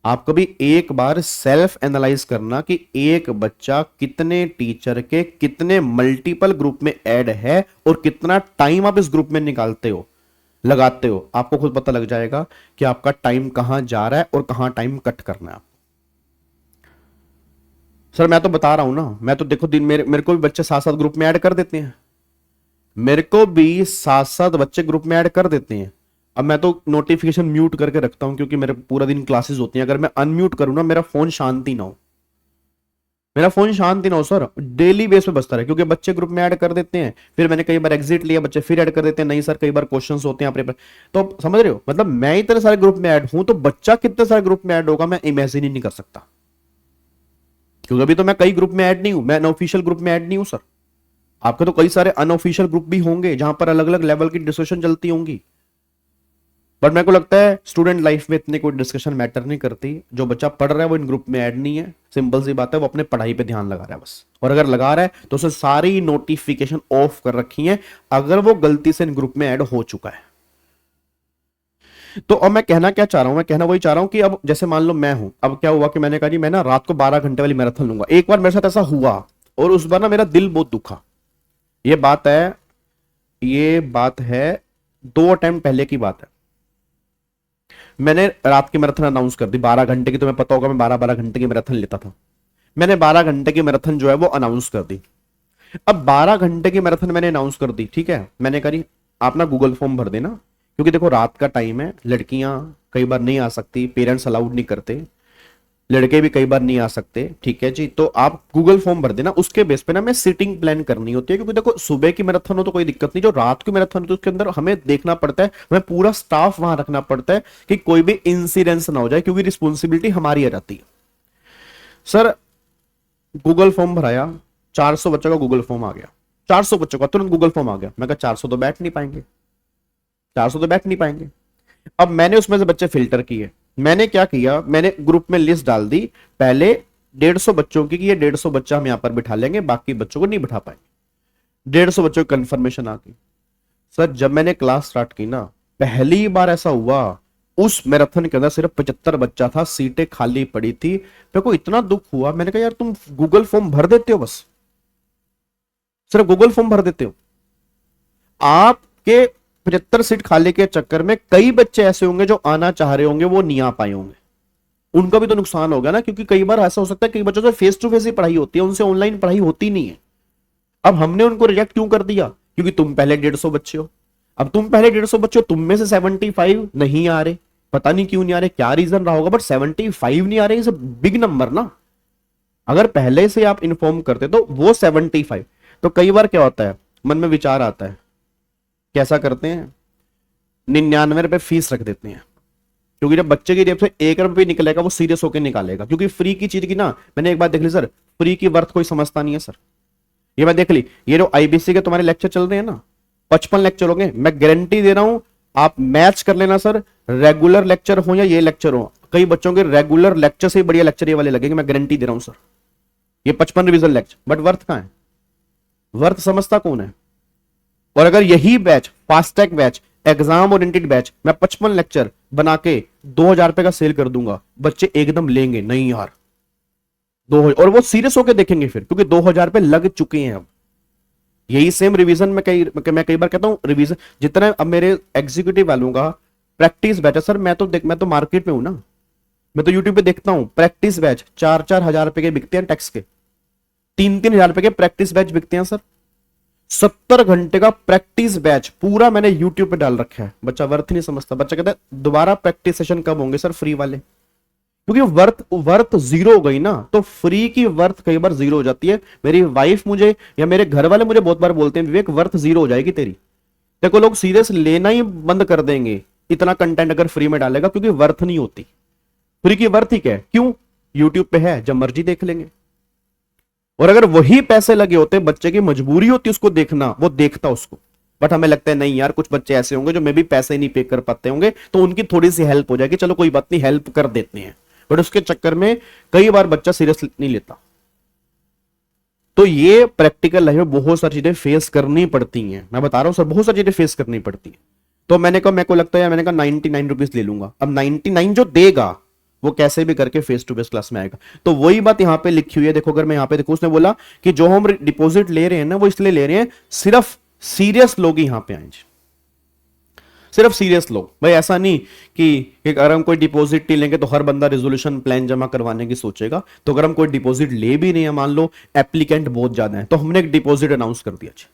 आप कभी एक बार सेल्फ एनालाइज करना कि एक बच्चा कितने टीचर के कितने मल्टीपल ग्रुप में ऐड है और कितना टाइम आप इस ग्रुप में निकालते हो, लगाते हो, आपको खुद पता लग जाएगा कि आपका टाइम कहां जा रहा है और कहां टाइम कट करना है। सर मैं तो बता रहा हूं ना, मैं तो देखो दिन मेरे को भी बच्चे साथ साथ ग्रुप में ऐड कर देते हैं, मेरे को भी साथ साथ बच्चे ग्रुप में ऐड कर देते हैं। अब मैं तो नोटिफिकेशन म्यूट करके रखता हूं, क्योंकि मेरे पूरा दिन क्लासेस होती हैं, अगर मैं अनम्यूट करूं ना मेरा फोन शांति ना हो, मेरा फोन शांति ना हो सर, डेली बेस पे बजता रहे, क्योंकि बच्चे ग्रुप में ऐड कर देते हैं, फिर मैंने कई बार एग्जिट लिया, बच्चे फिर ऐड कर देते हैं, नहीं सर कई बार क्वेश्चंस होते हैं अपने, तो आप समझ रहे हो, मतलब मैं इतने सारे ग्रुप में ऐड हूं तो बच्चा कितने सारे ग्रुप में ऐड होगा मैं इमेजिन ही नहीं कर सकता, क्योंकि अभी तो मैं कई ग्रुप में ऐड नहीं हूं, मैं अनऑफिशियल ग्रुप में ऐड नहीं हूं सर। आपके तो कई सारे अनऑफिशियल ग्रुप भी होंगे जहां पर अलग अलग लेवल की डिस्कशन चलती होंगी, बट मेरे को लगता है स्टूडेंट लाइफ में इतनी कोई डिस्कशन मैटर नहीं करती, जो बच्चा पढ़ रहा है वो इन ग्रुप में ऐड नहीं है, सिंपल सी बात है, वो अपने पढ़ाई पे ध्यान लगा रहा है बस, और अगर लगा रहा है तो उसे सारी नोटिफिकेशन ऑफ कर रखी है अगर वो गलती से इन ग्रुप में ऐड हो चुका है। तो अब मैं कहना क्या चाह रहा हूं, मैं कहना वही चाह रहा हूं कि अब जैसे मान लो मैं हूं, अब क्या हुआ कि मैंने कहा जी मैं ना रात को 12 घंटे वाली मैराथन लूंगा, एक बार मेरे साथ ऐसा हुआ और उस बार ना मेरा दिल बहुत दुखा, ये बात है, ये बात है 2 अटेम्प्ट पहले की बात है, मैंने रात की मैराथन अनाउंस कर दी 12 घंटे की, तुम्हें पता होगा मैं 12-12 घंटे की मैराथन लेता था, मैंने 12 घंटे की मैराथन जो है वो अनाउंस कर दी। अब 12 घंटे की मैराथन मैंने अनाउंस कर दी, ठीक है, मैंने करी आप ना गूगल फॉर्म भर देना, क्योंकि देखो रात का टाइम है, लड़कियां कई बार नहीं आ सकती, पेरेंट्स अलाउड नहीं करते, लड़के भी कई बार नहीं आ सकते, ठीक है जी, तो आप गूगल फॉर्म भर देना, उसके बेस पे ना मैं सीटिंग प्लान करनी होती है, क्योंकि देखो सुबह की मैराथन हो तो कोई दिक्कत नहीं, जो रात की मैराथन हो तो उसके अंदर हमें देखना पड़ता है, हमें पूरा स्टाफ वहां रखना पड़ता है कि कोई भी इंसिडेंस ना हो जाए, क्योंकि रिस्पॉन्सिबिलिटी हमारी आ जाती है। सर गूगल फॉर्म भराया, 400 बच्चों का गूगल फॉर्म आ गया, 400 बच्चों का तुरंत गूगल फॉर्म आ गया, मैं कहा 400 तो बैठ नहीं पाएंगे, 400 तो बैठ नहीं पाएंगे। अब मैंने उसमें से बच्चे फिल्टर किए, मैंने क्या किया, मैंने ग्रुप में लिस्ट डाल दी पहले 150 बच्चों की कि ये 150 बच्चा हम यहां पर बिठा लेंगे, बाकी बच्चों को नहीं बिठा पाएंगे, 150 बच्चों की कंफर्मेशन आ गई। सर जब मैंने क्लास स्टार्ट की ना, पहली बार ऐसा हुआ उस मैराथन के अंदर सिर्फ 75 बच्चा था, सीटें खाली पड़ी थी, मेरे को इतना दुख हुआ, मैंने कहा यार तुम गूगल फॉर्म भर देते हो, बस सिर्फ गूगल फॉर्म भर देते हो, आपके 75 सीट खाली के चक्कर में कई बच्चे ऐसे होंगे जो आना चाह रहे होंगे, वो नहीं आ पाए होंगे, उनका भी तो नुकसान होगा ना, क्योंकि कई बार ऐसा हो सकता है कई बच्चों से फेस टू फेस ही पढ़ाई होती है, उनसे ऑनलाइन पढ़ाई होती नहीं है। अब हमने उनको रिजेक्ट क्यों कर दिया, क्योंकि तुम पहले 150 बच्चे हो, अब तुम पहले 150 बच्चे हो, तुम में से 75 नहीं आ रहे, पता नहीं क्यों नहीं आ रहे, क्या रीजन रहा होगा, बट 75 नहीं आ रहे, इज अ बिग नंबर ना, अगर पहले से आप इन्फॉर्म करते तो वो 75। तो कई बार क्या होता है, मन में विचार आता है, कैसा करते हैं, 99 रुपए फीस रख देते हैं, क्योंकि जब बच्चे की जेब से 1 रुपये निकलेगा वो सीरियस होकर निकालेगा, क्योंकि फ्री की चीज की ना, मैंने एक बात देख ली सर, फ्री की वर्थ कोई समझता नहीं है सर, ये मैं देख ली, ये जो आईबीसी के तुम्हारे लेक्चर चल रहे हैं ना, 55 लेक्चर हो गए, मैं गारंटी दे रहा हूं आप मैच कर लेना सर, रेगुलर लेक्चर हो या ये लेक्चर हो, कई बच्चों के रेगुलर लेक्चर से बढ़िया लेक्चर ये वाले लगेंगे, मैं गारंटी दे रहा हूं सर। ये 55 रिवीजन लेक्चर, बट वर्थ कहां है? वर्थ समझता कौन है? और अगर यही batch fast track batch, exam oriented batch, मैं 55 लेक्चर बना के 2000 रुपए का सेल कर दूंगा, बच्चे एकदम लेंगे नहीं यार 2000, और वो सीरियस होकर देखेंगे फिर, क्योंकि 2000 रुपए लग चुके हैं अब। यही सेम रिवीजन में मैं कई बार कहता हूं, रिवीजन जितना अब मेरे एग्जीक्यूटिव वालों का प्रैक्टिस बैच है सर, मैं तो मार्केट में हूं ना, मैं तो यूट्यूब पे देखता हूं, प्रैक्टिस बैच 4-4 हजार रुपए के बिकते हैं, टैक्स के 3-3 हजार रुपए के प्रैक्टिस बैच बिकते हैं सर। 70 घंटे का प्रैक्टिस बैच पूरा मैंने यूट्यूब पे डाल रखा है, बच्चा वर्थ नहीं समझता, बच्चा कहता है दोबारा प्रैक्टिस सेशन कब होंगे सर फ्री वाले, क्योंकि वर्थ जीरो हो गई ना, तो फ्री की वर्थ कई बार जीरो हो जाती है। मेरी वाइफ मुझे या मेरे घर वाले मुझे बहुत बार बोलते हैं, विवेक वर्थ जीरो हो जाएगी तेरी। देखो लोग सीरियस लेना ही बंद कर देंगे इतना कंटेंट अगर फ्री में डालेगा, क्योंकि वर्थ नहीं होती। फ्री की वर्थ ही क्या है? क्यों? यूट्यूब पे है, जब मर्जी देख लेंगे। और अगर वही पैसे लगे होते, बच्चे की मजबूरी होती उसको देखना, वो देखता उसको। बट हमें लगता है नहीं यार, कुछ बच्चे ऐसे होंगे जो मे भी पैसे नहीं पे कर पाते होंगे, तो उनकी थोड़ी सी हेल्प हो जाएगी, चलो कोई बात नहीं हेल्प कर देते हैं, बट उसके चक्कर में कई बार बच्चा सीरियस नहीं लेता। तो ये प्रैक्टिकल लाइफ में बहुत सारी चीजें फेस करनी पड़ती हैं, मैं बता रहा हूं सर, बहुत सारी चीजें फेस करनी पड़ती है। तो मैंने कहा, मेरे को लगता है, मैंने कहा 99 रुपीज ले लूंगा। अब 99 जो देगा वो कैसे भी करके फेस टू फेस क्लास में आएगा। तो वही बात यहां पे लिखी हुई है, देखो अगर मैं यहां पे देखूं, उसने बोला कि जो हम डिपॉजिट ले रहे हैं ना, वो इसलिए ले रहे हैं सिर्फ सीरियस लोग ही यहां पे आए, सिर्फ सीरियस लोग। भाई ऐसा नहीं कि अगर हम कोई डिपॉजिट नहीं लेंगे तो हर बंदा रेजोल्यूशन प्लान जमा करवाने की सोचेगा। तो अगर हम कोई डिपॉजिट ले भी नहीं है, मान लो एप्लीकेंट बहुत ज्यादा है, तो हमने एक डिपॉजिट अनाउंस कर दिया,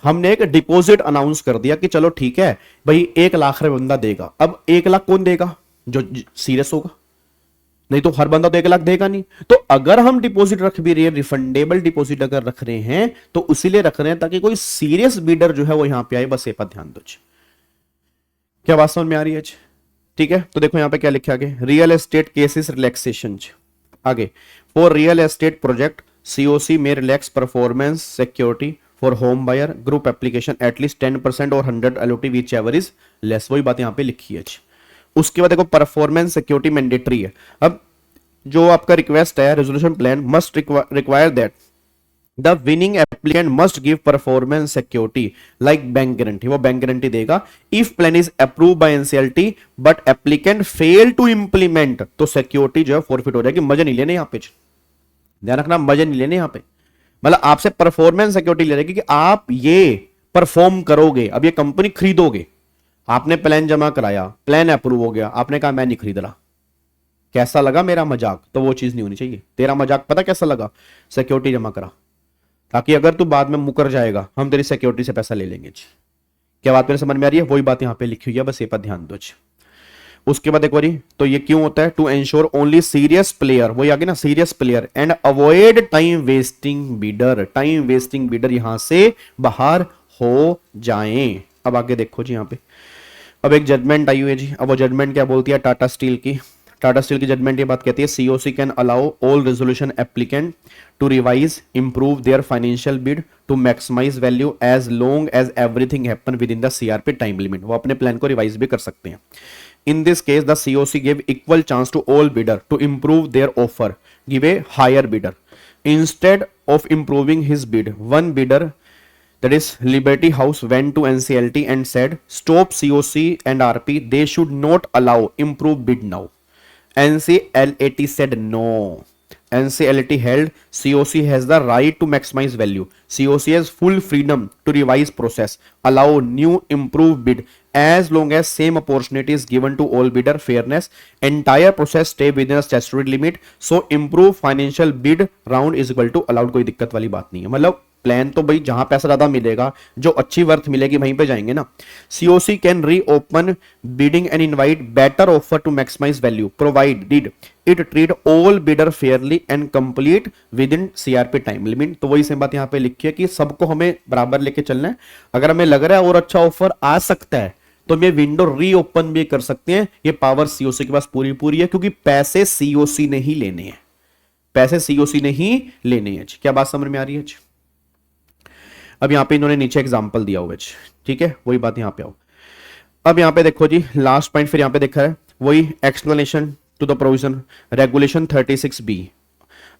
हमने एक डिपॉजिट अनाउंस कर दिया कि चलो ठीक है भाई 1 लाख रुपए बंदा देगा। अब 1 लाख कौन देगा? जो सीरियस होगा, नहीं तो हर बंदा तो 1 लाख देगा नहीं। तो अगर हम डिपॉजिट रख भी रहे हैं, रिफंडेबल डिपॉजिट अगर रख रहे हैं, तो इसीलिए रख रहे हैं ताकि कोई सीरियस बीडर जो है वो यहां पे आए। बस ये पर ध्यान दो। क्या बात समझ में आ रही है? ठीक है, तो देखो यहां पे क्या लिखा आगे, रियल एस्टेट केसेस रिलैक्सेशन। आगे, for real estate project COC में relax performance security for home buyer group application at least 10% और 100 allottee which ever is less. वही बात यहां पे लिखी है। उसके बाद देखो परफॉर्मेंस सिक्योरिटी मैंडेटरी है। अब जो आपका रिक्वेस्ट है, resolution plan must require that the winning applicant must give performance security like bank guarantee, वो बैंक गारंटी देगा। If plan is approve by NCLT but applicant fail to implement, तो security जो है फॉरफिट हो जाएगी। मजे नहीं लेने यहां पे, ध्यान रखना, मजे नहीं लेने यहां पे। मतलब आपसे परफॉर्मेंस सिक्योरिटी ले रहेगी कि आप ये परफॉर्म करोगे। अब ये कंपनी खरीदोगे, आपने प्लान जमा कराया, प्लान अप्रूव हो गया, आपने कहा मैं नहीं खरीद रहा, कैसा लगा मेरा मजाक? तो वो चीज नहीं होनी चाहिए। तेरा मजाक पता कैसा लगा? सिक्योरिटी जमा करा, ताकि अगर तू बाद में मुकर जाएगा हम तेरी सिक्योरिटी से पैसा ले लेंगे। क्या बात मेरे समझ में आ रही है? वही बात यहां पे लिखी हुई है, बस ये पर ध्यान दो। उसके बाद एक बारी, तो ये क्यों होता है? To ensure only serious player, वही आगे ना, serious player and avoid time wasting bidder, time wasting bidder यहां से बाहर हो जाएं। अब आगे देखो जी, यहां पे अब एक जजमेंट आई हुई है जी। अब वो जजमेंट क्या बोलती है? टाटा स्टील की, टाटा स्टील की जजमेंट ये बात कहती है, COC can allow all resolution applicant to revise improve their financial bid to maximize value as long as everything happen within the CRP time limit. वो अपने प्लान को रिवाइज भी कर सकते हैं। In this case, the COC gave equal chance to all bidder to improve their offer, give a higher bidder. Instead of improving his bid, one bidder, that is Liberty House, went to NCLT and said, stop COC and RP, they should not allow improve bid now. NCLT said no. NCLT held COC has the right to maximize value. COC has full freedom to revise process, allow new improved bid as long as same opportunity is given to all bidder. Fairness, entire process stay within a statutory limit. So improve financial bid round is equal to allowed. कोई दिक्कत वाली बात नहीं है। मतलब plan तो भाई जहां पैसा ज्यादा मिलेगा, जो अच्छी वर्थ मिलेगी वहीं पे जाएंगे ना। COC can reopen bidding and invite better offer to maximize value provided it treat all bidder fairly and complete within CRP time limit. तो वही सेम बात यहां पे लिखी है कि सबको हमें बराबर लेके चलना है। अगर हमें लग रहा है और अच्छा ऑफर आ सकता है तो हम ये विंडो री ओपन भी कर सकते हैं। ये पावर सीओसी के पास पूरी पूरी है, क्योंकि पैसे सीओसी ने ही लेने हैं, पैसे सीओसी ने ही लेने हैं। क्या बात समझ में आ रही है? अब यहां पे इन्होंने नीचे एग्जांपल दिया हुआ है, ठीक है, वही बात यहां पे आओ। अब यहाँ पे देखो जी, लास्ट पॉइंट फिर यहाँ पे देखा है वही explanation to the provision regulation 36B।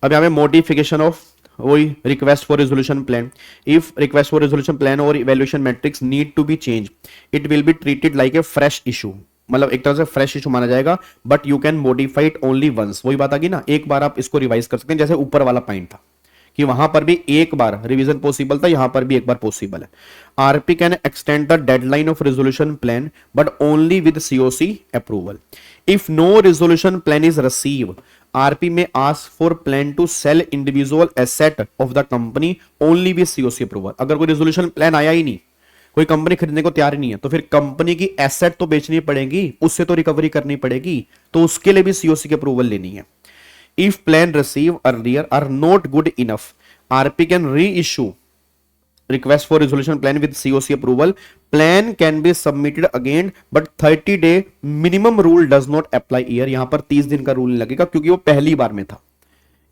अब यहाँ पे मॉडिफिकेशन ऑफ वही request for resolution plan. If request for resolution plan और evaluation matrix need to be change it will be treated like a fresh issue, मतलब एक तरह से fresh issue माना जाएगा, but you can modify it only once. वही बात आ गई ना, एक बार आप इसको रिवाइज कर सकते हैं, जैसे ऊपर वाला पॉइंट था कि वहां पर भी एक बार रिवीजन पॉसिबल था, यहां पर भी एक बार पॉसिबल है। RP can extend the deadline of resolution plan but only with COC approval. If no resolution plan is receive RP may ask for plan to sell individual asset of the company only with COC approval. अगर कोई resolution plan आया ही नहीं, कोई company खरीदने को तैयार नहीं है, तो फिर कंपनी की एसेट तो बेचनी पड़ेगी, उससे तो रिकवरी करनी पड़ेगी, तो उसके लिए भी सीओसी की अप्रूवल लेनी है। If plan received earlier are not good enough, RP can reissue request for resolution plan with COC approval. Plan can be submitted again, but 30-day minimum rule does not apply here. यहां पर 30 दिन का rule लगेगा क्योंकि वो पहली बार में था।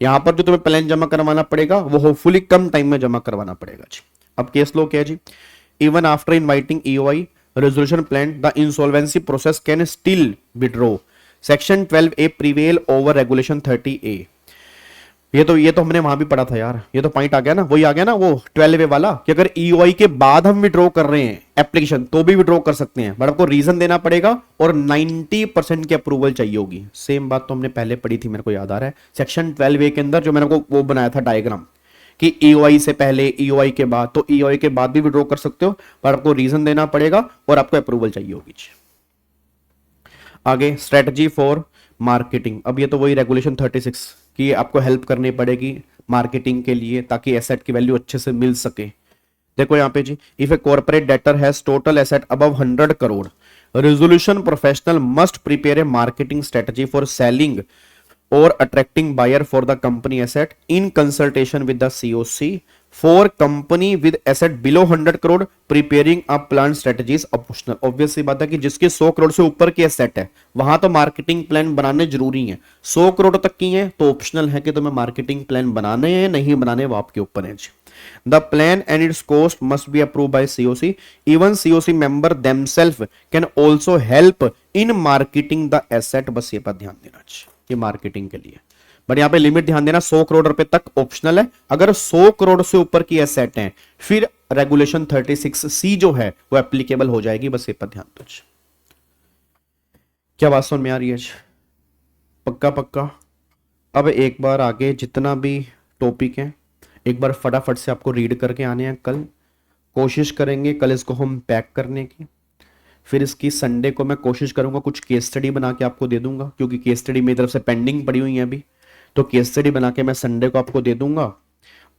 यहां पर जो तुम्हें प्लान जमा करवाना पड़ेगा वो होपफुली कम टाइम में जमा करवाना पड़ेगा जी। अब केस लो क्या है जी, even after inviting EOI resolution plan the insolvency process can still withdraw section 12A prevail over regulation 30A। ये तो हमने वहां भी पढ़ा था यार, ये तो पॉइंट आ गया ना, वही आ गया ना वो 12A वाला कि अगर EOI के बाद हम विड्रॉ कर रहे हैं एप्लीकेशन तो भी विड्रॉ कर सकते हैं, बट आपको रीजन देना पड़ेगा और 90% की अप्रूवल चाहिए होगी। सेम बात तो हमने पहले पढ़ी थी, मेरे को याद आ रहा है सेक्शन 12A के अंदर, जो मैंने को वो बनाया था डायग्राम कि EOI से पहले EOI के बाद, तो EOI के बाद भी विड्रॉ कर सकते हो, पर आपको रीजन देना पड़ेगा और आपको अप्रूवल चाहिए होगी। आगे स्ट्रेटजी फॉर मार्केटिंग। अब ये तो वही रेगुलेशन 36 की आपको हेल्प करनी पड़ेगी मार्केटिंग के लिए ताकि एसेट की वैल्यू अच्छे से मिल सके। देखो यहाँ पे जी, if a corporate debtor has total asset above 100 crore resolution professional must prepare a marketing strategy for selling और attracting buyer for the company asset in consultation with the COC। For company with asset below 100 crore preparing a plan strategy is optional. Obvious सी बात है कि जिसके 100 करोड़ से ऊपर की asset है वहां तो मार्केटिंग प्लान बनाने जरूरी है, 100 करोड़ तक की है तो ऑप्शनल है कि तुम्हें मार्केटिंग प्लान बनाने हैं नहीं बनाने, वो आपके ऊपर है। The plan and its cost must be approved by COC. Even COC member themselves can also help in marketing the asset। बस ये पर ध्यान देना चाहिए, ये मार्केटिंग के लिए, बट यहां पे लिमिट ध्यान देना 100 करोड़ रुपए तक ऑप्शनल है। अगर 100 करोड़ से ऊपर की एसेट है फिर रेगुलेशन 36C जो है वो एप्लीकेबल हो जाएगी, बस ये पर ध्यान दो। क्या बात समझ में आ रही है? पक्का पक्का। अब एक बार आगे जितना भी टॉपिक है एक बार फटाफट से आपको रीड करके आने हैं। कल कोशिश करेंगे कल इसको हम पैक करने की, फिर इसकी संडे को मैं कोशिश करूंगा कुछ केस स्टडी बना के आपको दे दूंगा, क्योंकि केस स्टडी मेरी तरफ से पेंडिंग पड़ी हुई है अभी, तो केस स्टडी बना के मैं संडे को आपको दे दूंगा।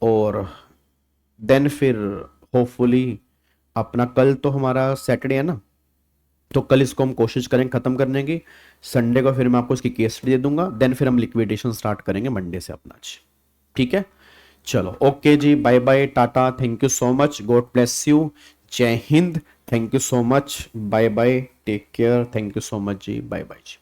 और देन फिर होपफुली अपना कल तो हमारा सैटरडे है ना, तो कल इसको हम कोशिश करेंगे खत्म करने की। संडे को फिर मैं आपको इसकी केस स्टडी दे दूंगा, देन फिर हम लिक्विडेशन स्टार्ट करेंगे मंडे से अपना। ठीक है, चलो ओके जी, bye bye, tata, thank you so much, God bless you, जय हिंद, thank you so much, bye bye, take care, thank you so much जी, बाय बाय जी।